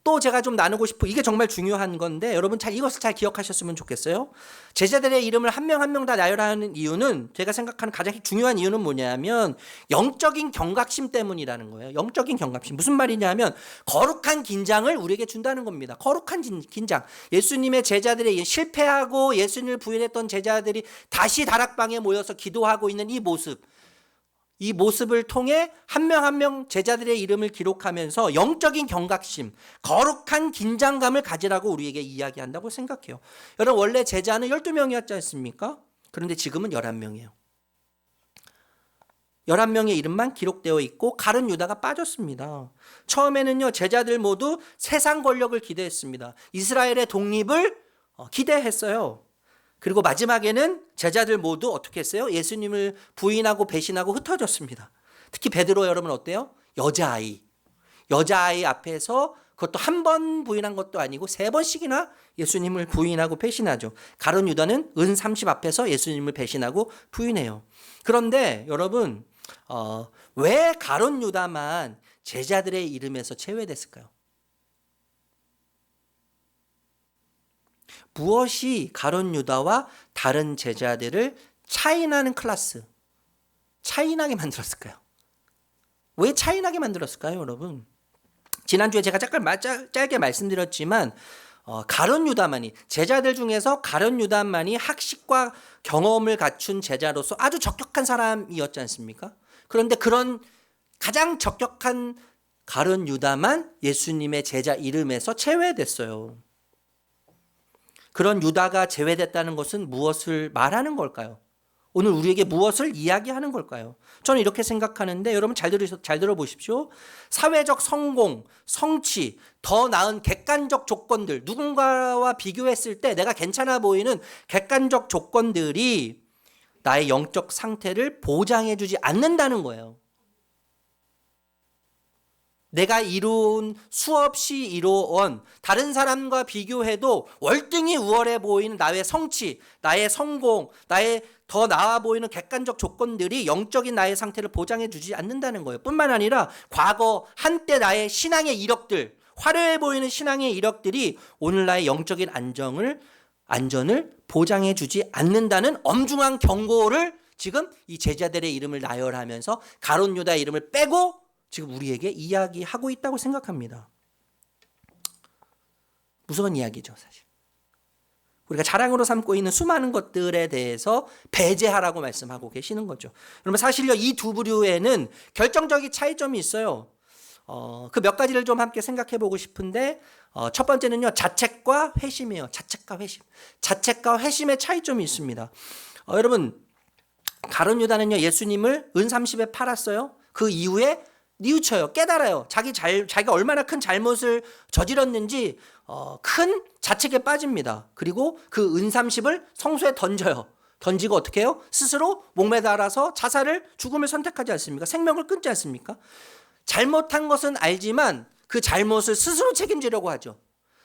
또 제가 좀 나누고 싶은 이게 정말 중요한 건데 여러분 이것을 잘 기억하셨으면 좋겠어요. 제자들의 이름을 한 명 한 명 다 나열하는 이유는 제가 생각하는 가장 중요한 이유는 뭐냐면 영적인 경각심 때문이라는 거예요. 영적인 경각심. 무슨 말이냐면 거룩한 긴장을 우리에게 준다는 겁니다. 거룩한 긴장. 예수님의 제자들의 실패하고 예수님을 부인했던 제자들이 다시 다락방에 모여서 기도하고 있는 이 모습을 통해 한 명 한 명 제자들의 이름을 기록하면서 영적인 경각심, 거룩한 긴장감을 가지라고 우리에게 이야기한다고 생각해요. 여러분 원래 제자는 12명이었지 않습니까? 그런데 지금은 11명이에요. 11명의 이름만 기록되어 있고 가룟 유다가 빠졌습니다. 처음에는요 제자들 모두 세상 권력을 기대했습니다. 이스라엘의 독립을 기대했어요. 그리고 마지막에는 제자들 모두 어떻게 했어요? 예수님을 부인하고 배신하고 흩어졌습니다. 특히 베드로 여러분 어때요? 여자아이 앞에서 그것도 한 번 부인한 것도 아니고 3번씩이나 예수님을 부인하고 배신하죠. 가룟 유다는 은 30 앞에서 예수님을 배신하고 부인해요. 그런데 여러분 왜 가룟 유다만 제자들의 이름에서 제외됐을까요? 무엇이 가룟 유다와 다른 제자들을 차이나는 클래스, 차이나게 만들었을까요? 왜 차이나게 만들었을까요, 여러분? 지난주에 제가 짧게 말씀드렸지만 가룟 유다만이 제자들 중에서 가룟 유다만이 학식과 경험을 갖춘 제자로서 아주 적격한 사람이었지 않습니까? 그런데 그런 가장 적격한 가룟 유다만 예수님의 제자 이름에서 제외됐어요. 그런 유다가 제외됐다는 것은 무엇을 말하는 걸까요? 오늘 우리에게 무엇을 이야기하는 걸까요? 저는 이렇게 생각하는데 여러분 잘 들어보십시오. 사회적 성공, 성취, 더 나은 객관적 조건들, 누군가와 비교했을 때 내가 괜찮아 보이는 객관적 조건들이 나의 영적 상태를 보장해주지 않는다는 거예요. 내가 수없이 이루어온 다른 사람과 비교해도 월등히 우월해 보이는 나의 성취, 나의 성공, 나의 더 나아 보이는 객관적 조건들이 영적인 나의 상태를 보장해 주지 않는다는 거예요. 뿐만 아니라 과거 한때 나의 신앙의 이력들, 화려해 보이는 신앙의 이력들이 오늘 나의 영적인 안전을 보장해 주지 않는다는 엄중한 경고를 지금 이 제자들의 이름을 나열하면서 가룟 유다의 이름을 빼고 지금 우리에게 이야기하고 있다고 생각합니다. 무서운 이야기죠, 사실. 우리가 자랑으로 삼고 있는 수많은 것들에 대해서 배제하라고 말씀하고 계시는 거죠. 그러면 사실요, 이 두 부류에는 결정적인 차이점이 있어요. 그 몇 가지를 좀 함께 생각해 보고 싶은데, 첫 번째는요, 자책과 회심이에요. 자책과 회심의 차이점이 있습니다. 여러분, 가룟 유다는요, 예수님을 은 30에 팔았어요. 그 이후에 뉘우쳐요. 깨달아요. 자기가 얼마나 큰 잘못을 저질렀는지 큰 자책에 빠집니다. 그리고 그 은 30을 성소에 던져요. 던지고 어떻게 해요? 스스로 목매달아서 죽음을 선택하지 않습니까? 생명을 끊지 않습니까? 잘못한 것은 알지만 그 잘못을 스스로 책임지려고 하죠.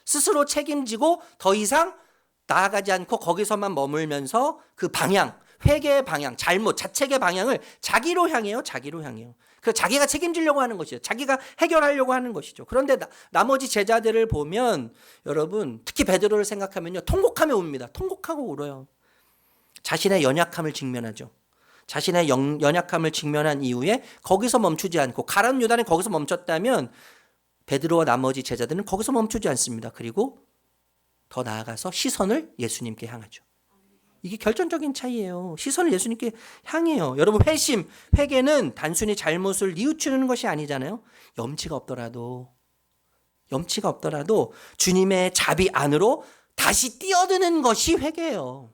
스스로 책임지고 더 이상 나아가지 않고 거기서만 머물면서 그 방향, 회개의 방향, 자책의 방향을 자기로 향해요. 그 자기가 책임지려고 하는 것이죠. 자기가 해결하려고 하는 것이죠. 그런데 나머지 제자들을 보면 여러분 특히 베드로를 생각하면요. 통곡하며 웁니다. 통곡하고 울어요. 자신의 연약함을 직면하죠. 자신의 연약함을 직면한 이후에 거기서 멈추지 않고 가룟 유다는 거기서 멈췄다면 베드로와 나머지 제자들은 거기서 멈추지 않습니다. 그리고 더 나아가서 시선을 예수님께 향하죠. 이게 결정적인 차이예요. 시선을 예수님께 향해요. 여러분 회개는 단순히 잘못을 뉘우치는 것이 아니잖아요. 염치가 없더라도 주님의 자비 안으로 다시 뛰어드는 것이 회개예요.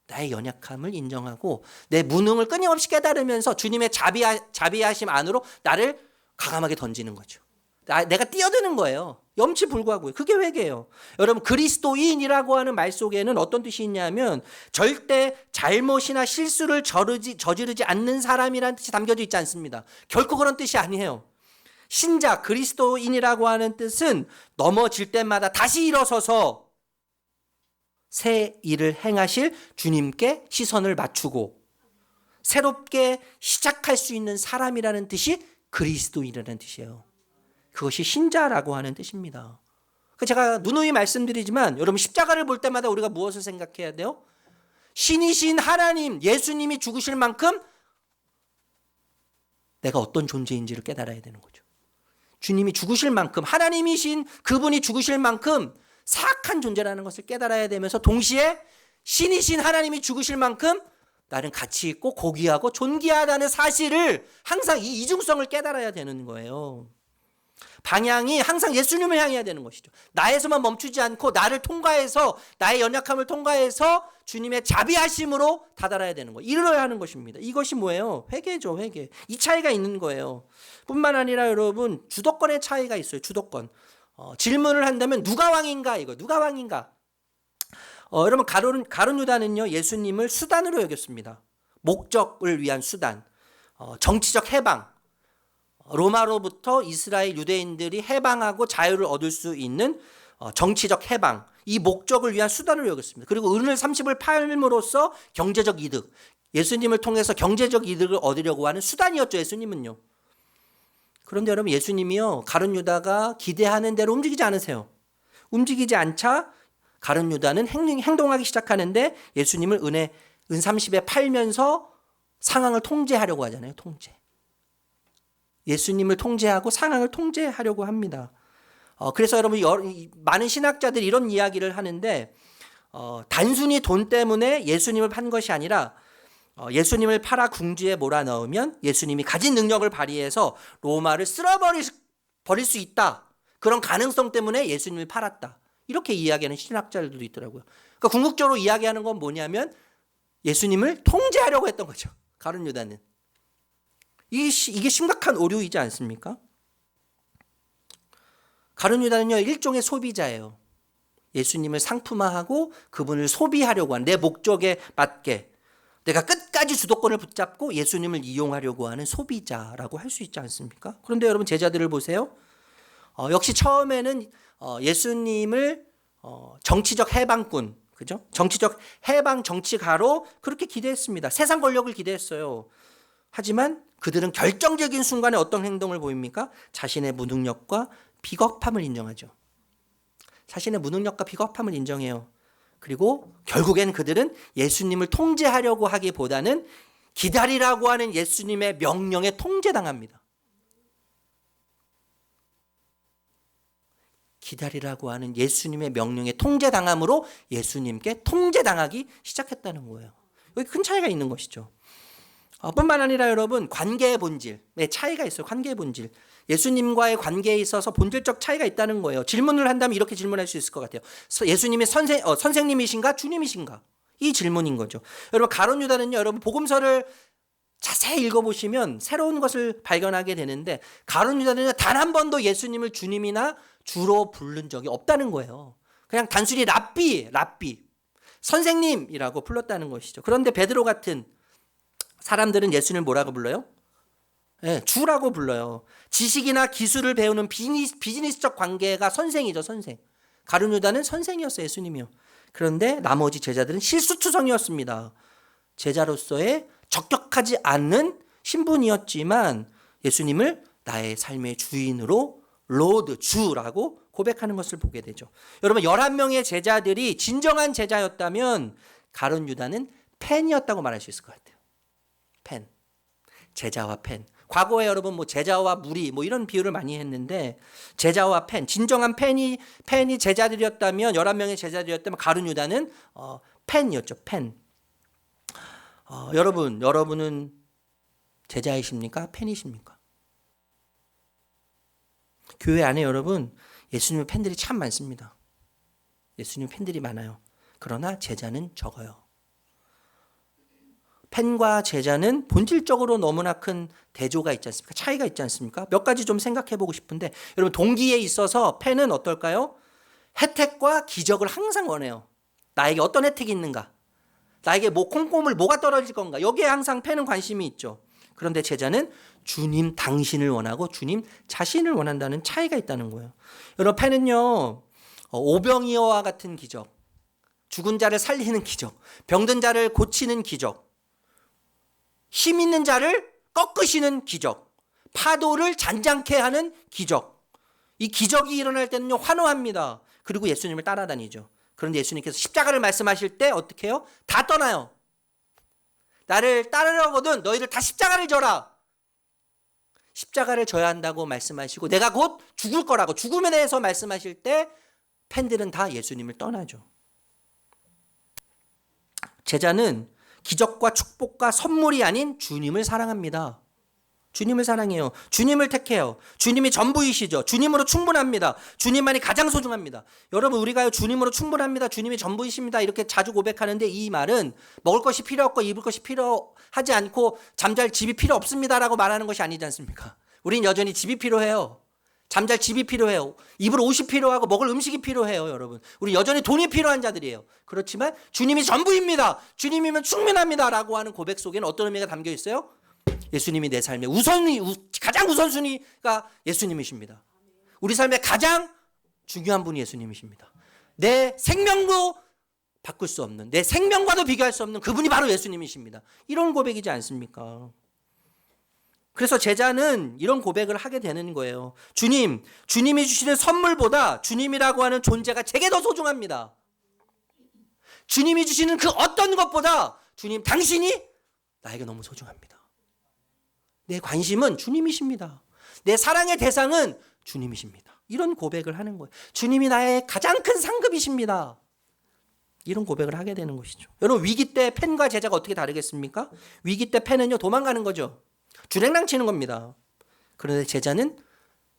나의 연약함을 인정하고 내 무능을 끊임없이 깨달으면서 주님의 자비하심 안으로 나를 강함하게 던지는 거죠. 내가 뛰어드는 거예요. 염치 불구하고요. 그게 회개예요. 여러분 그리스도인이라고 하는 말 속에는 어떤 뜻이 있냐면 절대 잘못이나 실수를 저지르지 않는 사람이라는 뜻이 담겨져 있지 않습니다. 결코 그런 뜻이 아니에요. 신자 그리스도인이라고 하는 뜻은 넘어질 때마다 다시 일어서서 새 일을 행하실 주님께 시선을 맞추고 새롭게 시작할 수 있는 사람이라는 뜻이 그리스도인이라는 뜻이에요. 그것이 신자라고 하는 뜻입니다. 제가 누누이 말씀드리지만 여러분 십자가를 볼 때마다 우리가 무엇을 생각해야 돼요? 신이신 하나님, 예수님이 죽으실 만큼 내가 어떤 존재인지를 깨달아야 되는 거죠. 주님이 죽으실 만큼, 하나님이신 그분이 죽으실 만큼 사악한 존재라는 것을 깨달아야 되면서 동시에 신이신 하나님이 죽으실 만큼 나는 가치 있고 고귀하고 존귀하다는 사실을 항상 이 이중성을 깨달아야 되는 거예요. 방향이 항상 예수님을 향해야 되는 것이죠. 나에서만 멈추지 않고 나를 통과해서 나의 연약함을 통과해서 주님의 자비하심으로 다다라야 되는 거예요. 이르러야 하는 것입니다. 이것이 뭐예요? 회개죠, 회개. 이 차이가 있는 거예요. 뿐만 아니라 여러분 주도권의 차이가 있어요. 주도권. 질문을 한다면 누가 왕인가 이거 누가 왕인가? 여러분 가룟 유다는요 예수님을 수단으로 여겼습니다. 목적을 위한 수단, 정치적 해방, 로마로부터 이스라엘 유대인들이 해방하고 자유를 얻을 수 있는 정치적 해방, 이 목적을 위한 수단으로 여겼습니다. 그리고 은을 30을 팔므로써 경제적 이득, 예수님을 통해서 경제적 이득을 얻으려고 하는 수단이었죠. 예수님은요. 그런데 여러분 예수님이요 가룟 유다가 기대하는 대로 움직이지 않으세요. 움직이지 않자 가룟 유다는 행동하기 시작하는데 예수님을 은 30에 팔면서 상황을 통제하려고 하잖아요. 통제. 예수님을 통제하고 상황을 통제하려고 합니다. 그래서 여러분 많은 신학자들이 이런 이야기를 하는데 단순히 돈 때문에 예수님을 판 것이 아니라 예수님을 팔아 궁지에 몰아넣으면 예수님이 가진 능력을 발휘해서 로마를 쓸어버릴 수 있다. 그런 가능성 때문에 예수님을 팔았다. 이렇게 이야기하는 신학자들도 있더라고요. 그러니까 궁극적으로 이야기하는 건 뭐냐면 예수님을 통제하려고 했던 거죠. 가룟 유다는. 이게 심각한 오류이지 않습니까? 가룟 유다는요 일종의 소비자예요. 예수님을 상품화하고 그분을 소비하려고 하는 내 목적에 맞게 내가 끝까지 주도권을 붙잡고 예수님을 이용하려고 하는 소비자라고 할 수 있지 않습니까? 그런데 여러분 제자들을 보세요. 역시 처음에는 예수님을 정치적 해방꾼, 그죠? 정치적 해방 정치가로 그렇게 기대했습니다. 세상 권력을 기대했어요. 하지만 그들은 결정적인 순간에 어떤 행동을 보입니까? 자신의 무능력과 비겁함을 인정하죠. 자신의 무능력과 비겁함을 인정해요. 그리고 결국엔 그들은 예수님을 통제하려고 하기보다는 기다리라고 하는 예수님의 명령에 통제당합니다. 기다리라고 하는 예수님의 명령에 통제당함으로 예수님께 통제당하기 시작했다는 거예요. 여기 큰 차이가 있는 것이죠. 뿐만 아니라 여러분 관계의 본질에 차이가 있어요. 관계의 본질. 예수님과의 관계에 있어서 본질적 차이가 있다는 거예요. 질문을 한다면 이렇게 질문할 수 있을 것 같아요. 예수님이 선생님이신가 주님이신가? 이 질문인 거죠. 여러분 가룟 유다는요. 여러분 복음서를 자세히 읽어보시면 새로운 것을 발견하게 되는데 가룟 유다는 단 한 번도 예수님을 주님이나 주로 부른 적이 없다는 거예요. 그냥 단순히 랍비 선생님이라고 불렀다는 것이죠. 그런데 베드로 같은 사람들은 예수님을 뭐라고 불러요? 네, 주라고 불러요. 지식이나 기술을 배우는 비즈니스적 관계가 선생이죠. 선생. 가룟 유다는 선생이었어요. 예수님이요. 그런데 나머지 제자들은 실수투성이었습니다. 제자로서의 적격하지 않는 신분이었지만 예수님을 나의 삶의 주인으로 로드, 주라고 고백하는 것을 보게 되죠. 여러분 11명의 제자들이 진정한 제자였다면 가룟 유다는 팬이었다고 말할 수 있을 것 같아요. 팬. 제자와 팬. 과거에 여러분 제자와 무리 이런 비유를 많이 했는데 제자와 팬, 진정한 팬이 제자들이었다면 11명의 제자들이었다면 가룟 유다는 팬이었죠. 팬. 여러분은 제자이십니까? 팬이십니까? 교회 안에 여러분 예수님 팬들이 참 많습니다. 예수님 팬들이 많아요. 그러나 제자는 적어요. 팬과 제자는 본질적으로 너무나 큰 대조가 있지 않습니까? 차이가 있지 않습니까? 몇 가지 좀 생각해 보고 싶은데 여러분 동기에 있어서 팬은 어떨까요? 혜택과 기적을 항상 원해요. 나에게 어떤 혜택이 있는가? 나에게 콩고물 뭐가 떨어질 건가? 여기에 항상 팬은 관심이 있죠. 그런데 제자는 주님 당신을 원하고 주님 자신을 원한다는 차이가 있다는 거예요. 여러분 팬은요 오병이어와 같은 기적, 죽은 자를 살리는 기적, 병든 자를 고치는 기적, 힘 있는 자를 꺾으시는 기적, 파도를 잔잔케 하는 기적. 이 기적이 일어날 때는요, 환호합니다. 그리고 예수님을 따라다니죠. 그런데 예수님께서 십자가를 말씀하실 때 어떻게 해요? 다 떠나요. 나를 따르려거든 너희들 다 십자가를 져라. 십자가를 져야 한다고 말씀하시고 내가 곧 죽을 거라고 죽음에 대해서 말씀하실 때 팬들은 다 예수님을 떠나죠. 제자는 기적과 축복과 선물이 아닌 주님을 사랑합니다. 주님을 사랑해요. 주님을 택해요. 주님이 전부이시죠. 주님으로 충분합니다. 주님만이 가장 소중합니다. 여러분, 우리가요, 주님으로 충분합니다. 주님이 전부이십니다. 이렇게 자주 고백하는데 이 말은 먹을 것이 필요 없고 입을 것이 필요하지 않고 잠잘 집이 필요 없습니다라고 말하는 것이 아니지 않습니까? 우린 여전히 집이 필요해요. 잠잘 집이 필요해요. 입을 옷이 필요하고 먹을 음식이 필요해요, 여러분. 우리 여전히 돈이 필요한 자들이에요. 그렇지만 주님이 전부입니다. 주님이면 충분합니다라고 하는 고백 속에는 어떤 의미가 담겨 있어요? 예수님이 내 삶의 가장 우선순위가 예수님이십니다. 우리 삶의 가장 중요한 분이 예수님이십니다. 내 생명도 바꿀 수 없는, 내 생명과도 비교할 수 없는 그분이 바로 예수님이십니다. 이런 고백이지 않습니까? 그래서 제자는 이런 고백을 하게 되는 거예요. 주님이 주시는 선물보다 주님이라고 하는 존재가 제게 더 소중합니다. 주님이 주시는 그 어떤 것보다 주님, 당신이 나에게 너무 소중합니다. 내 관심은 주님이십니다. 내 사랑의 대상은 주님이십니다. 이런 고백을 하는 거예요. 주님이 나의 가장 큰 상급이십니다. 이런 고백을 하게 되는 것이죠. 여러분, 위기 때 팬과 제자가 어떻게 다르겠습니까? 위기 때 팬은요, 도망가는 거죠. 주랭랑 치는 겁니다. 그런데 제자는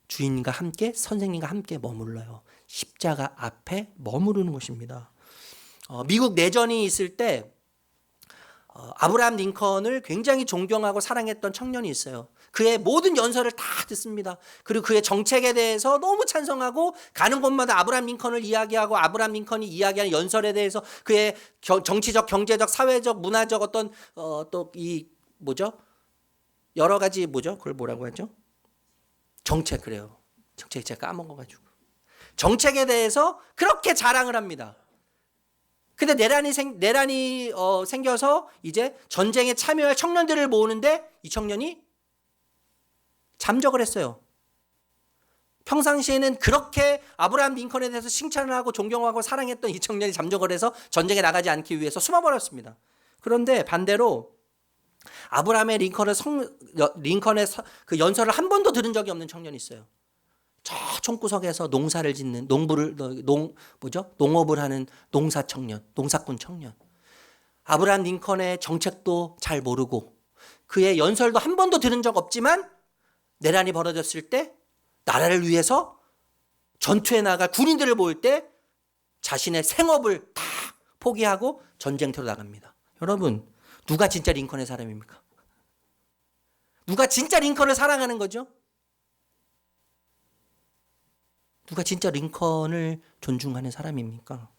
주인과 함께, 선생님과 함께 머물러요. 십자가 앞에 머무르는 것입니다. 미국 내전이 있을 때 아브라함 링컨을 굉장히 존경하고 사랑했던 청년이 있어요. 그의 모든 연설을 다 듣습니다. 그리고 그의 정책에 대해서 너무 찬성하고 가는 곳마다 아브라함 링컨을 이야기하고 아브라함 링컨이 이야기하는 연설에 대해서 그의 정치적, 경제적, 사회적, 문화적 어떤 또 이 뭐죠? 여러 가지 뭐죠? 그걸 뭐라고 하죠? 정책, 그래요. 정책 제가 까먹어가지고. 정책에 대해서 그렇게 자랑을 합니다. 근데 내란이 생겨서 이제 전쟁에 참여할 청년들을 모으는데 이 청년이 잠적을 했어요. 평상시에는 그렇게 아브라함 링컨에 대해서 칭찬을 하고 존경하고 사랑했던 이 청년이 잠적을 해서 전쟁에 나가지 않기 위해서 숨어버렸습니다. 그런데 반대로 아브라함의 링컨의 그 연설을 한 번도 들은 적이 없는 청년이 있어요. 저 총구석에서 농사를 짓는 농업을 하는 농사꾼 청년. 아브라함 링컨의 정책도 잘 모르고 그의 연설도 한 번도 들은 적 없지만 내란이 벌어졌을 때 나라를 위해서 전투에 나갈 군인들을 모을 때 자신의 생업을 다 포기하고 전쟁터로 나갑니다. 여러분, 누가 진짜 링컨의 사람입니까? 누가 진짜 링컨을 사랑하는 거죠? 누가 진짜 링컨을 존중하는 사람입니까?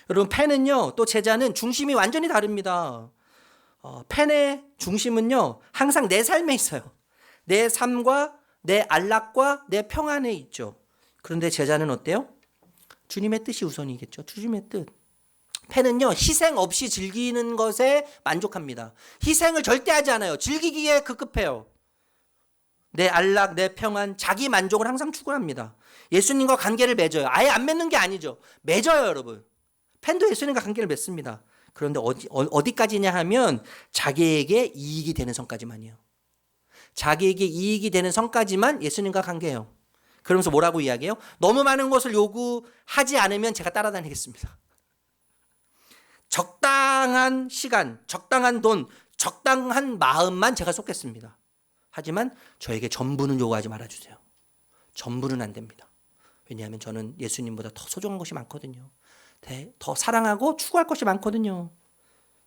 여러분, 팬은요, 또 제자는 중심이 완전히 다릅니다. 팬의 중심은요, 항상 내 삶에 있어요. 내 삶과 내 안락과 내 평안에 있죠. 그런데 제자는 어때요? 주님의 뜻이 우선이겠죠. 주님의 뜻. 팬은요, 희생 없이 즐기는 것에 만족합니다. 희생을 절대 하지 않아요. 즐기기에 급급해요. 내 안락, 내 평안, 자기 만족을 항상 추구합니다. 예수님과 관계를 맺어요. 아예 안 맺는 게 아니죠. 맺어요, 여러분. 팬도 예수님과 관계를 맺습니다. 그런데 어디까지냐 하면 자기에게 이익이 되는 선까지만이에요. 자기에게 이익이 되는 선까지만 예수님과 관계해요. 그러면서 뭐라고 이야기해요? 너무 많은 것을 요구하지 않으면 제가 따라다니겠습니다. 적당한 시간, 적당한 돈, 적당한 마음만 제가 쏟겠습니다. 하지만 저에게 전부는 요구하지 말아주세요. 전부는 안 됩니다. 왜냐하면 저는 예수님보다 더 소중한 것이 많거든요. 더 사랑하고 추구할 것이 많거든요.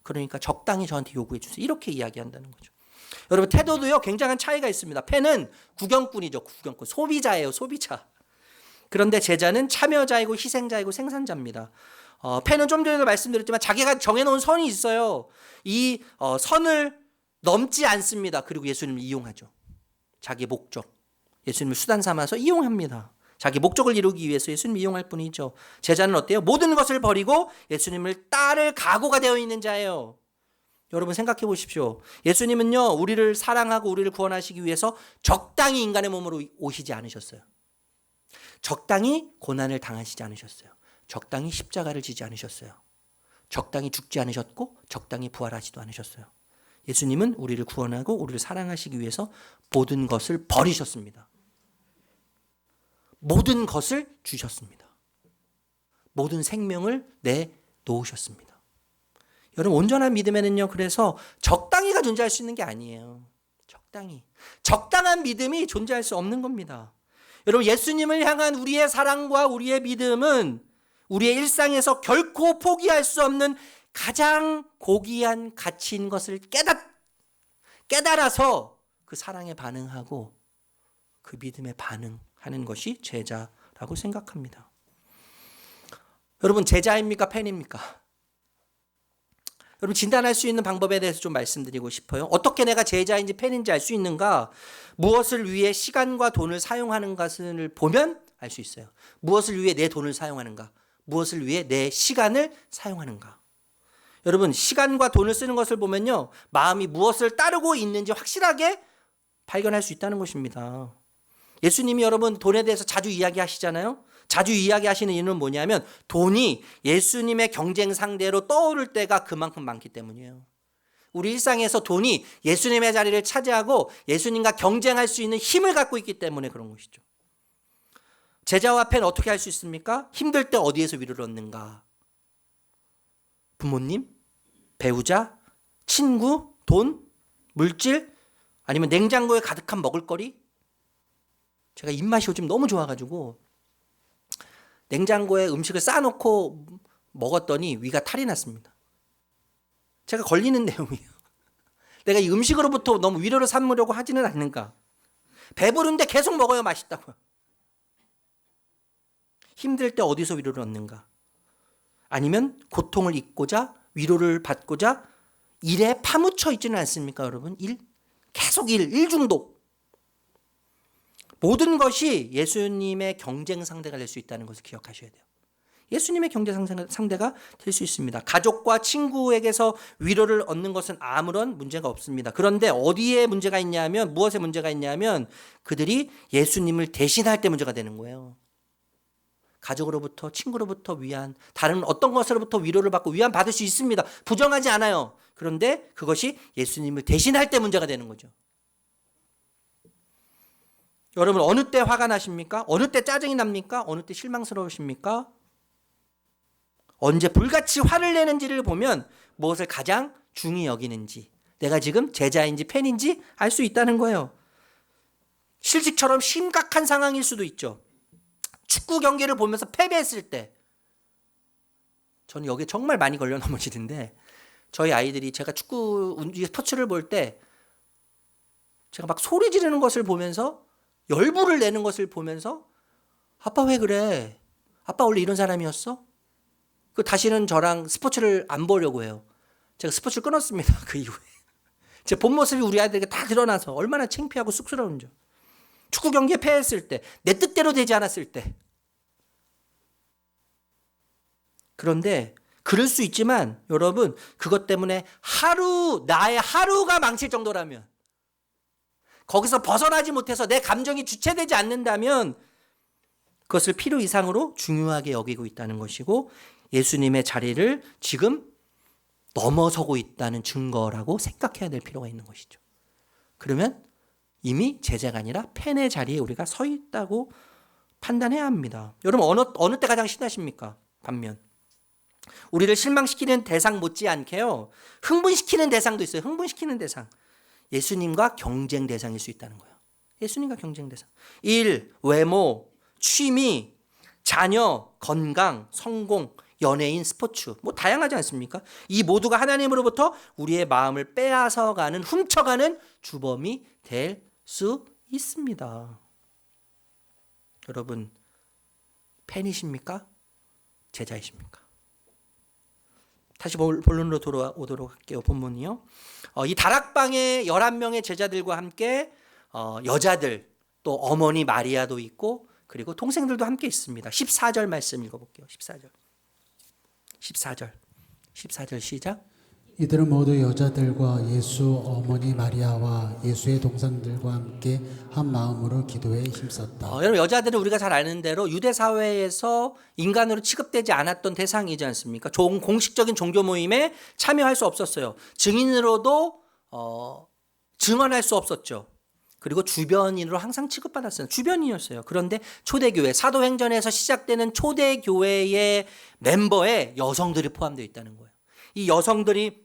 그러니까 적당히 저한테 요구해 주세요. 이렇게 이야기한다는 거죠. 여러분, 태도도요, 굉장한 차이가 있습니다. 팬은 구경꾼이죠. 구경꾼. 소비자예요. 소비자. 그런데 제자는 참여자이고 희생자이고 생산자입니다. 팬은 좀 전에도 말씀드렸지만 자기가 정해놓은 선이 있어요. 이 선을 넘지 않습니다. 그리고 예수님을 이용하죠. 자기 목적, 예수님을 수단 삼아서 이용합니다. 자기 목적을 이루기 위해서 예수님 이용할 뿐이죠. 제자는 어때요? 모든 것을 버리고 예수님을 따를 각오가 되어 있는 자예요. 여러분 생각해 보십시오. 예수님은요, 우리를 사랑하고 우리를 구원하시기 위해서 적당히 인간의 몸으로 오시지 않으셨어요. 적당히 고난을 당하시지 않으셨어요. 적당히 십자가를 지지 않으셨어요. 적당히 죽지 않으셨고 적당히 부활하지도 않으셨어요. 예수님은 우리를 구원하고 우리를 사랑하시기 위해서 모든 것을 버리셨습니다. 모든 것을 주셨습니다. 모든 생명을 내놓으셨습니다. 여러분 온전한 믿음에는요, 그래서 적당히가 존재할 수 있는 게 아니에요. 적당한 믿음이 존재할 수 없는 겁니다. 여러분 예수님을 향한 우리의 사랑과 우리의 믿음은 우리의 일상에서 결코 포기할 수 없는 가장 고귀한 가치인 것을 깨달아서 그 사랑에 반응하고 그 믿음에 반응하는 것이 제자라고 생각합니다. 여러분 제자입니까? 팬입니까? 여러분 진단할 수 있는 방법에 대해서 좀 말씀드리고 싶어요. 어떻게 내가 제자인지 팬인지 알 수 있는가? 무엇을 위해 시간과 돈을 사용하는 것을 보면 알 수 있어요. 무엇을 위해 내 돈을 사용하는가? 무엇을 위해 내 시간을 사용하는가? 여러분 시간과 돈을 쓰는 것을 보면요, 마음이 무엇을 따르고 있는지 확실하게 발견할 수 있다는 것입니다. 예수님이 여러분 돈에 대해서 자주 이야기하시잖아요. 자주 이야기하시는 이유는 뭐냐면 돈이 예수님의 경쟁 상대로 떠오를 때가 그만큼 많기 때문이에요. 우리 일상에서 돈이 예수님의 자리를 차지하고 예수님과 경쟁할 수 있는 힘을 갖고 있기 때문에 그런 것이죠. 제자와 팬 어떻게 할 수 있습니까? 힘들 때 어디에서 위로를 얻는가? 부모님, 배우자, 친구, 돈, 물질, 아니면 냉장고에 가득한 먹을거리? 제가 입맛이 요즘 너무 좋아가지고 냉장고에 음식을 쌓아놓고 먹었더니 위가 탈이 났습니다. 제가 걸리는 내용이에요. 내가 이 음식으로부터 너무 위로를 삼으려고 하지는 않는가? 배부른데 계속 먹어야 맛있다고요. 힘들 때 어디서 위로를 얻는가? 아니면 고통을 잊고자 위로를 받고자 일에 파묻혀 있지는 않습니까, 여러분? 계속 일 중독. 모든 것이 예수님의 경쟁 상대가 될 수 있다는 것을 기억하셔야 돼요. 예수님의 경쟁 상대가 될 수 있습니다. 가족과 친구에게서 위로를 얻는 것은 아무런 문제가 없습니다. 그런데 어디에 문제가 있냐면, 무엇에 문제가 있냐면 그들이 예수님을 대신할 때 문제가 되는 거예요. 가족으로부터, 친구로부터 위안, 다른 어떤 것으로부터 위로를 받고 위안 받을 수 있습니다. 부정하지 않아요. 그런데 그것이 예수님을 대신할 때 문제가 되는 거죠. 여러분 어느 때 화가 나십니까? 어느 때 짜증이 납니까? 어느 때 실망스러우십니까? 언제 불같이 화를 내는지를 보면 무엇을 가장 중히 여기는지, 내가 지금 제자인지 팬인지 알 수 있다는 거예요. 실직처럼 심각한 상황일 수도 있죠. 축구 경기를 보면서 패배했을 때, 저는 여기에 정말 많이 걸려 넘어지는데, 저희 아이들이 제가 축구 스포츠를 볼 때 제가 막 소리 지르는 것을 보면서, 열불을 내는 것을 보면서, 아빠 왜 그래? 아빠 원래 이런 사람이었어? 다시는 저랑 스포츠를 안 보려고 해요. 제가 스포츠를 끊었습니다. 그 이후에. 제 본 모습이 우리 아이들에게 다 드러나서 얼마나 창피하고 쑥스러운지. 축구 경기에 패했을 때, 내 뜻대로 되지 않았을 때. 그런데 그럴 수 있지만 여러분, 그것 때문에 나의 하루가 망칠 정도라면, 거기서 벗어나지 못해서 내 감정이 주체되지 않는다면 그것을 필요 이상으로 중요하게 여기고 있다는 것이고, 예수님의 자리를 지금 넘어서고 있다는 증거라고 생각해야 될 필요가 있는 것이죠. 그러면 이미 제자가 아니라 팬의 자리에 우리가 서 있다고 판단해야 합니다. 여러분 어느 때 가장 신나십니까? 반면 우리를 실망시키는 대상 못지않게요, 흥분시키는 대상도 있어요. 흥분시키는 대상. 예수님과 경쟁 대상일 수 있다는 거예요. 예수님과 경쟁 대상. 일, 외모, 취미, 자녀, 건강, 성공, 연예인, 스포츠, 다양하지 않습니까? 이 모두가 하나님으로부터 우리의 마음을 빼앗아가는, 훔쳐가는 주범이 될 수 있습니다. 여러분, 팬이십니까? 제자이십니까? 다시 본론으로 돌아오도록 할게요. 본문이요. 이 다락방에 11명의 제자들과 함께 여자들, 또 어머니 마리아도 있고 그리고 동생들도 함께 있습니다. 14절 말씀 읽어볼게요. 14절 시작. 이들은 모두 여자들과 예수 어머니 마리아와 예수의 동생들과 함께 한 마음으로 기도에 힘썼다. 여러분, 여자들은 우리가 잘 아는 대로 유대 사회에서 인간으로 취급되지 않았던 대상이지 않습니까? 공식적인 종교 모임에 참여할 수 없었어요. 증인으로도 증언할 수 없었죠. 그리고 주변인으로 항상 취급받았어요. 주변인이었어요. 그런데 초대교회, 사도행전에서 시작되는 초대교회의 멤버에 여성들이 포함되어 있다는 거예요. 이 여성들이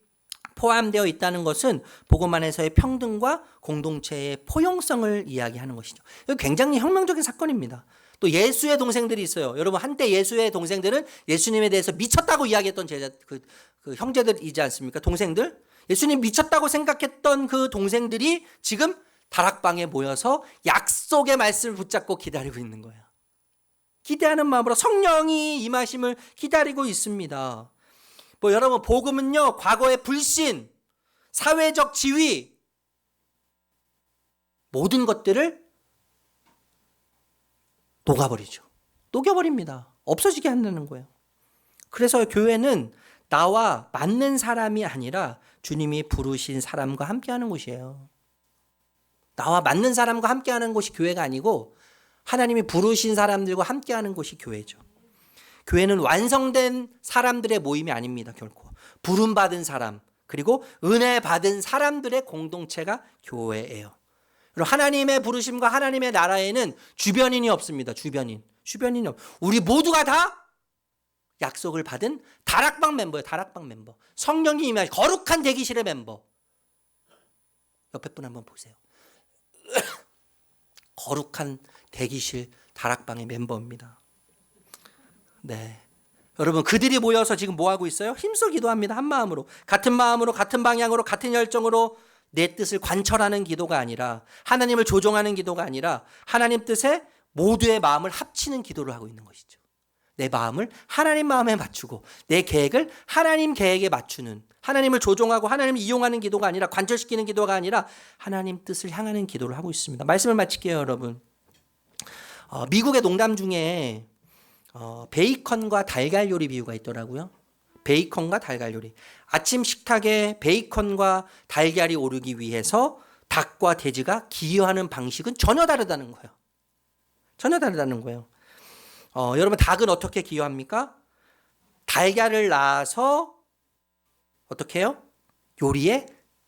포함되어 있다는 것은 복음 안에서의 평등과 공동체의 포용성을 이야기하는 것이죠. 이거 굉장히 혁명적인 사건입니다. 또 예수의 동생들이 있어요. 여러분, 한때 예수의 동생들은 예수님에 대해서 미쳤다고 이야기했던 그 형제들이지 않습니까? 동생들. 예수님 미쳤다고 생각했던 그 동생들이 지금 다락방에 모여서 약속의 말씀을 붙잡고 기다리고 있는 거예요. 기대하는 마음으로 성령이 임하심을 기다리고 있습니다. 여러분, 복음은요, 과거의 불신, 사회적 지위, 모든 것들을 녹여버립니다. 없어지게 한다는 거예요. 그래서 교회는 나와 맞는 사람이 아니라 주님이 부르신 사람과 함께하는 곳이에요. 나와 맞는 사람과 함께하는 곳이 교회가 아니고 하나님이 부르신 사람들과 함께하는 곳이 교회죠. 교회는 완성된 사람들의 모임이 아닙니다. 결코. 부름받은 사람, 그리고 은혜 받은 사람들의 공동체가 교회예요. 그리고 하나님의 부르심과 하나님의 나라에는 주변인이 없습니다. 주변인이 없. 우리 모두가 다 약속을 받은 다락방 멤버예요. 다락방 멤버. 성령이 임하신 거룩한 대기실의 멤버. 옆에 분 한번 보세요. 거룩한 대기실 다락방의 멤버입니다. 네. 여러분, 그들이 모여서 지금 뭐 하고 있어요? 힘써 기도합니다. 한 마음으로. 같은 마음으로, 같은 방향으로, 같은 열정으로 내 뜻을 관철하는 기도가 아니라, 하나님을 조종하는 기도가 아니라 하나님 뜻에 모두의 마음을 합치는 기도를 하고 있는 것이죠. 내 마음을 하나님 마음에 맞추고 내 계획을 하나님 계획에 맞추는, 하나님을 조종하고 하나님을 이용하는 기도가 아니라, 관철시키는 기도가 아니라 하나님 뜻을 향하는 기도를 하고 있습니다. 말씀을 마칠게요, 여러분. 미국의 농담 중에 베이컨과 달걀 요리 비유가 있더라고요. 베이컨과 달걀 요리. 아침 식탁에 베이컨과 달걀이 오르기 위해서 닭과 돼지가 기여하는 방식은 전혀 다르다는 거예요. 전혀 다르다는 거예요. 여러분, 닭은 어떻게 기여합니까? 달걀을 낳아서 어떻게 해요? 요리에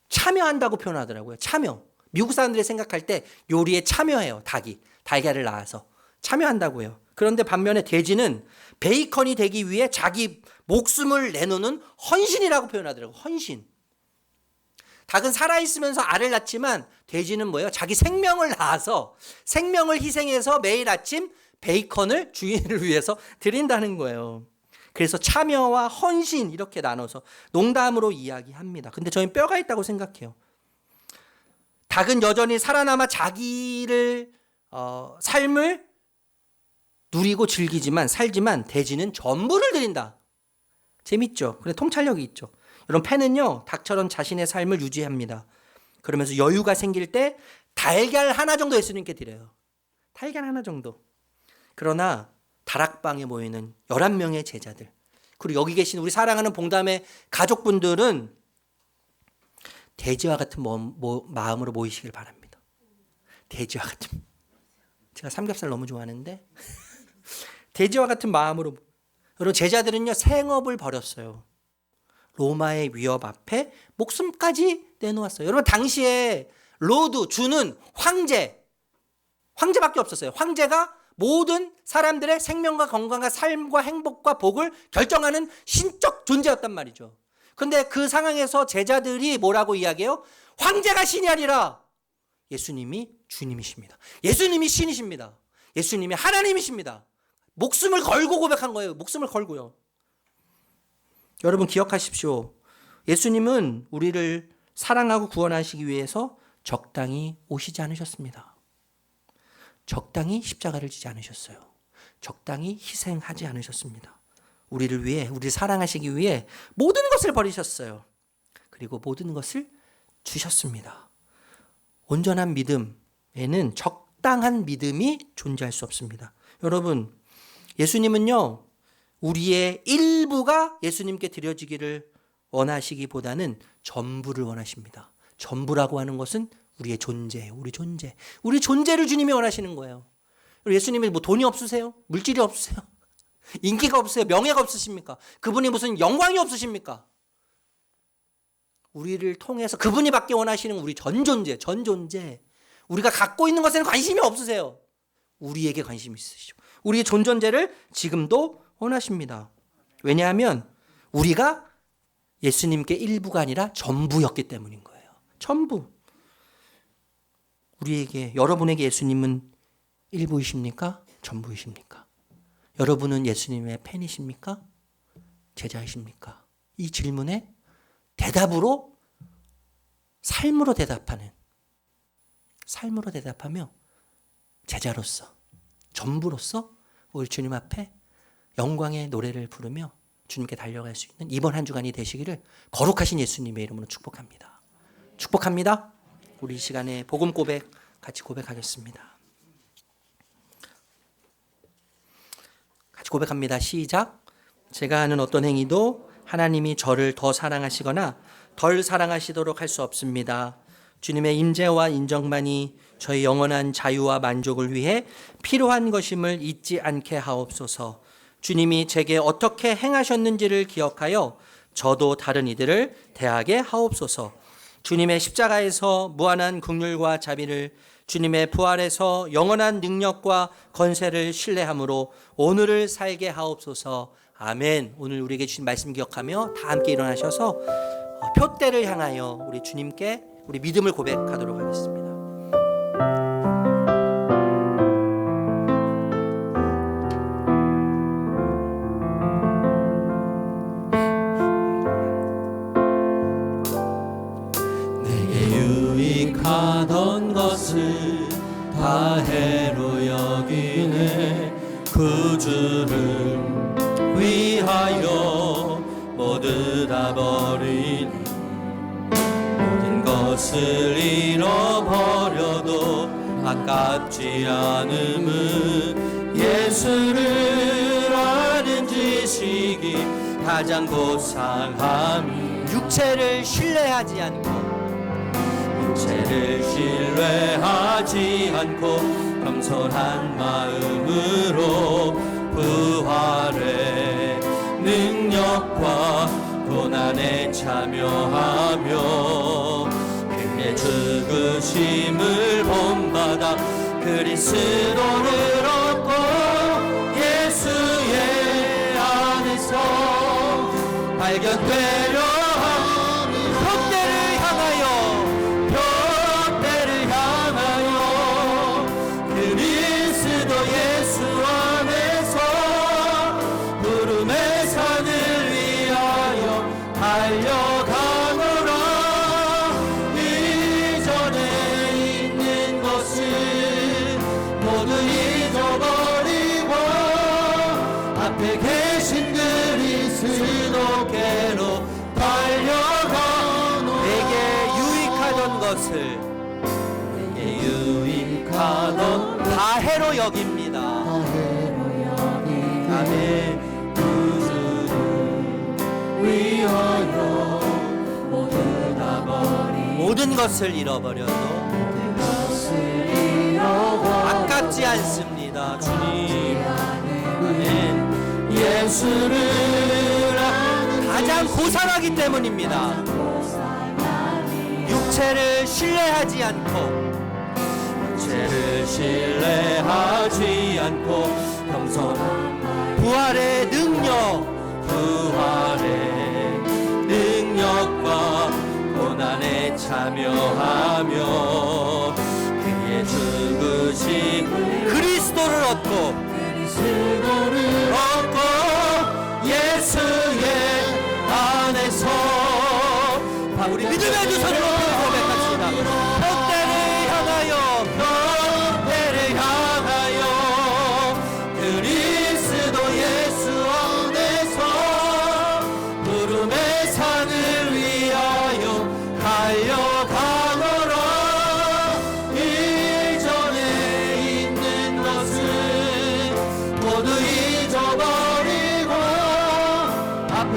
참여한다고 표현하더라고요. 참여. 미국 사람들이 생각할 때 요리에 참여해요. 닭이 달걀을 낳아서 참여한다고 해요. 그런데 반면에 돼지는 베이컨이 되기 위해 자기 목숨을 내놓는 헌신이라고 표현하더라고요. 헌신. 닭은 살아있으면서 알을 낳지만 돼지는 뭐예요? 자기 생명을 낳아서 생명을 희생해서 매일 아침 베이컨을 주인을 위해서 드린다는 거예요. 그래서 참여와 헌신 이렇게 나눠서 농담으로 이야기합니다. 근데 저희는 뼈가 있다고 생각해요. 닭은 여전히 살아남아 자기를 삶을 누리고 즐기지만 살지만 돼지는 전부를 드린다. 재밌죠? 근데 통찰력이 있죠. 여러분, 팬은요 닭처럼 자신의 삶을 유지합니다. 그러면서 여유가 생길 때 달걀 하나 정도 예수님께 드려요. 달걀 하나 정도. 그러나 다락방에 모이는 11명의 제자들, 그리고 여기 계신 우리 사랑하는 봉담의 가족분들은 돼지와 같은 마음으로 모이시길 바랍니다. 돼지와 같은. 제가 삼겹살 너무 좋아하는데 돼지와 같은 마음으로. 여러분, 제자들은요 생업을 버렸어요. 로마의 위협 앞에 목숨까지 내놓았어요. 여러분, 당시에 주는 황제밖에 없었어요. 황제가 모든 사람들의 생명과 건강과 삶과 행복과 복을 결정하는 신적 존재였단 말이죠. 그런데 그 상황에서 제자들이 뭐라고 이야기해요? 황제가 신이 아니라 예수님이 주님이십니다. 예수님이 신이십니다. 예수님이 하나님이십니다. 목숨을 걸고 고백한 거예요. 목숨을 걸고요. 여러분, 기억하십시오. 예수님은 우리를 사랑하고 구원하시기 위해서 적당히 오시지 않으셨습니다. 적당히 십자가를 지지 않으셨어요. 적당히 희생하지 않으셨습니다. 우리를 위해, 우리를 사랑하시기 위해 모든 것을 버리셨어요. 그리고 모든 것을 주셨습니다. 온전한 믿음에는 적당한 믿음이 존재할 수 없습니다. 여러분, 예수님은요, 우리의 일부가 예수님께 드려지기를 원하시기보다는 전부를 원하십니다. 전부라고 하는 것은 우리의 존재예요. 우리 존재. 우리 존재를 주님이 원하시는 거예요. 예수님이 뭐 돈이 없으세요? 물질이 없으세요? 인기가 없으세요? 명예가 없으십니까? 그분이 무슨 영광이 없으십니까? 우리를 통해서 그분이 받기 원하시는 우리 전 존재. 우리가 갖고 있는 것에는 관심이 없으세요. 우리에게 관심이 있으시죠. 우리의 존재를 지금도 원하십니다. 왜냐하면 우리가 예수님께 일부가 아니라 전부였기 때문인 거예요. 전부. 우리에게, 여러분에게 예수님은 일부이십니까? 전부이십니까? 여러분은 예수님의 팬이십니까? 제자이십니까? 이 질문에 대답으로 삶으로 대답하며 제자로서, 전부로서 우리 주님 앞에 영광의 노래를 부르며 주님께 달려갈 수 있는 이번 한 주간이 되시기를 거룩하신 예수님의 이름으로 축복합니다. 축복합니다. 우리 이 시간에 복음 고백 같이 고백하겠습니다. 같이 고백합니다. 시작. 제가 하는 어떤 행위도 하나님이 저를 더 사랑하시거나 덜 사랑하시도록 할 수 없습니다. 주님의 임재와 인정만이 저희 영원한 자유와 만족을 위해 필요한 것임을 잊지 않게 하옵소서. 주님이 제게 어떻게 행하셨는지를 기억하여 저도 다른 이들을 대하게 하옵소서. 주님의 십자가에서 무한한 긍휼과 자비를, 주님의 부활에서 영원한 능력과 건세를 신뢰함으로 오늘을 살게 하옵소서. 아멘. 오늘 우리에게 주신 말씀 기억하며 다 함께 일어나셔서 표대를 향하여 우리 주님께 우리 믿음을 고백하도록 하겠습니다. 내게 유익하던 것을 다 해로 여기네. 구주를 위하여 모두 다 버리니 모든 것을 잃어버려도 아깝지 않음은 예수를 아는 지식이 가장 고상함이. 육체를 신뢰하지 않고 죄를 신뢰하지 않고 겸손한 마음으로 부활의 능력과 고난에 참여하며 그의 죽으심을 본받아 그리스도를 얻고 예수의 안에서 발견되려 하는 표대를 향하여 그리스도 예수 안에서 부름의 산을 위하여 달려가노라. 이전에 있는 것을 모두 잊어버리고 앞에 계신 그리스도께로 달려가노라. 내게 유익하던 것을 내게 유익하던 다 해로 여깁니다. 아멘. 구주를 위하여 모두 다 버리 모든 것을 잃어버려도 것을 잃어버려 아깝지 않습니다. 주님. 아멘. 예수를 가장 고상하기 때문입니다. 육체를 신뢰하지 않고 죄를 신뢰하지 않고 겸손한 부활의 능력과 고난에 참여하며 그의 죽으심 그리스도를 얻고 예수의 안에서 우리 믿음의 두 손으로 고백합시다. 표대를 향하여 그리스도 예수 안에서 부름의 산을 위하여 달려가노라. 이전에 있는 것을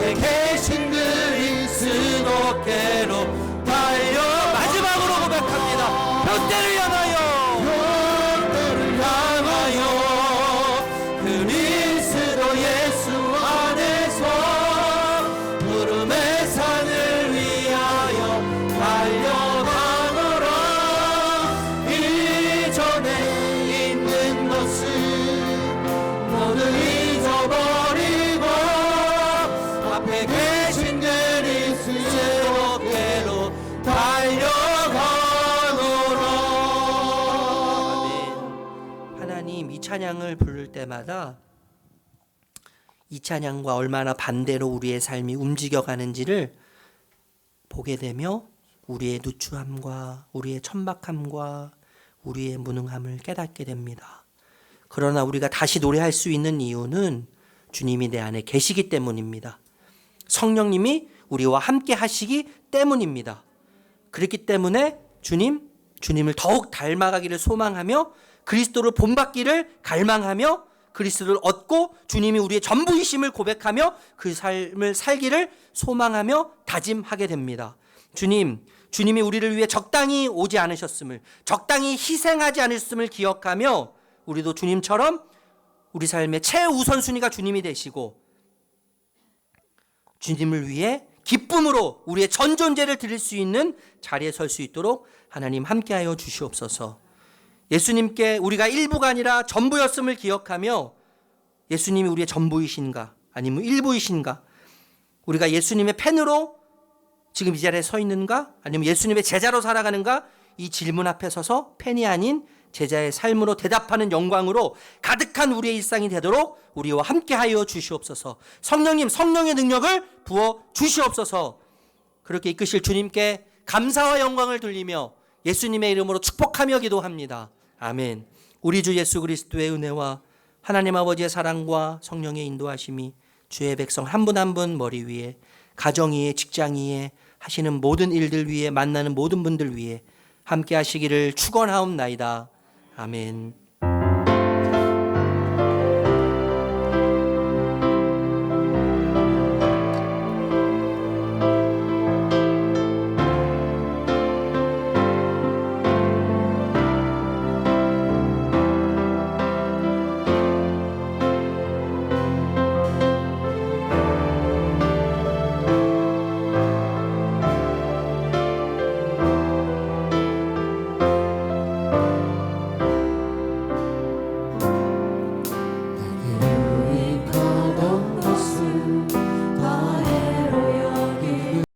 앞에 계신 그리스도께로 달려 마지막으로 고백합니다. 뼈대를 향하여 뼈대를 향하여 그리스도 예수 안에서 부름의 산을 위하여 달려가노라. 이전에 있는 것을 모두 잊어버리고 앞에 계신 그리스도께로 달려가노라. 아멘. 하나님 이 찬양을 부를 때마다 이 찬양과 얼마나 반대로 우리의 삶이 움직여가는지를 보게 되며 우리의 누추함과 우리의 천박함과 우리의 무능함을 깨닫게 됩니다. 그러나 우리가 다시 노래할 수 있는 이유는 주님이 내 안에 계시기 때문입니다. 성령님이 우리와 함께 하시기 때문입니다. 그렇기 때문에 주님을 더욱 닮아가기를 소망하며 그리스도를 본받기를 갈망하며 그리스도를 얻고 주님이 우리의 전부이심을 고백하며 그 삶을 살기를 소망하며 다짐하게 됩니다. 주님이 우리를 위해 적당히 오지 않으셨음을, 적당히 희생하지 않으셨음을 기억하며 우리도 주님처럼 우리 삶의 최우선순위가 주님이 되시고 주님을 위해 기쁨으로 우리의 전 존재를 드릴 수 있는 자리에 설 수 있도록 하나님 함께하여 주시옵소서. 예수님께 우리가 일부가 아니라 전부였음을 기억하며 예수님이 우리의 전부이신가 아니면 일부이신가, 우리가 예수님의 팬으로 지금 이 자리에 서 있는가 아니면 예수님의 제자로 살아가는가, 이 질문 앞에 서서 팬이 아닌 제자의 삶으로 대답하는 영광으로 가득한 우리의 일상이 되도록 우리와 함께하여 주시옵소서. 성령님, 성령의 능력을 부어 주시옵소서. 그렇게 이끄실 주님께 감사와 영광을 돌리며 예수님의 이름으로 축복하며 기도합니다. 아멘. 우리 주 예수 그리스도의 은혜와 하나님 아버지의 사랑과 성령의 인도하심이 주의 백성 한 분 한 분 머리 위에, 가정 위에, 직장 위에, 하시는 모든 일들 위에, 만나는 모든 분들 위에 함께 하시기를 축원하옵나이다. 아멘.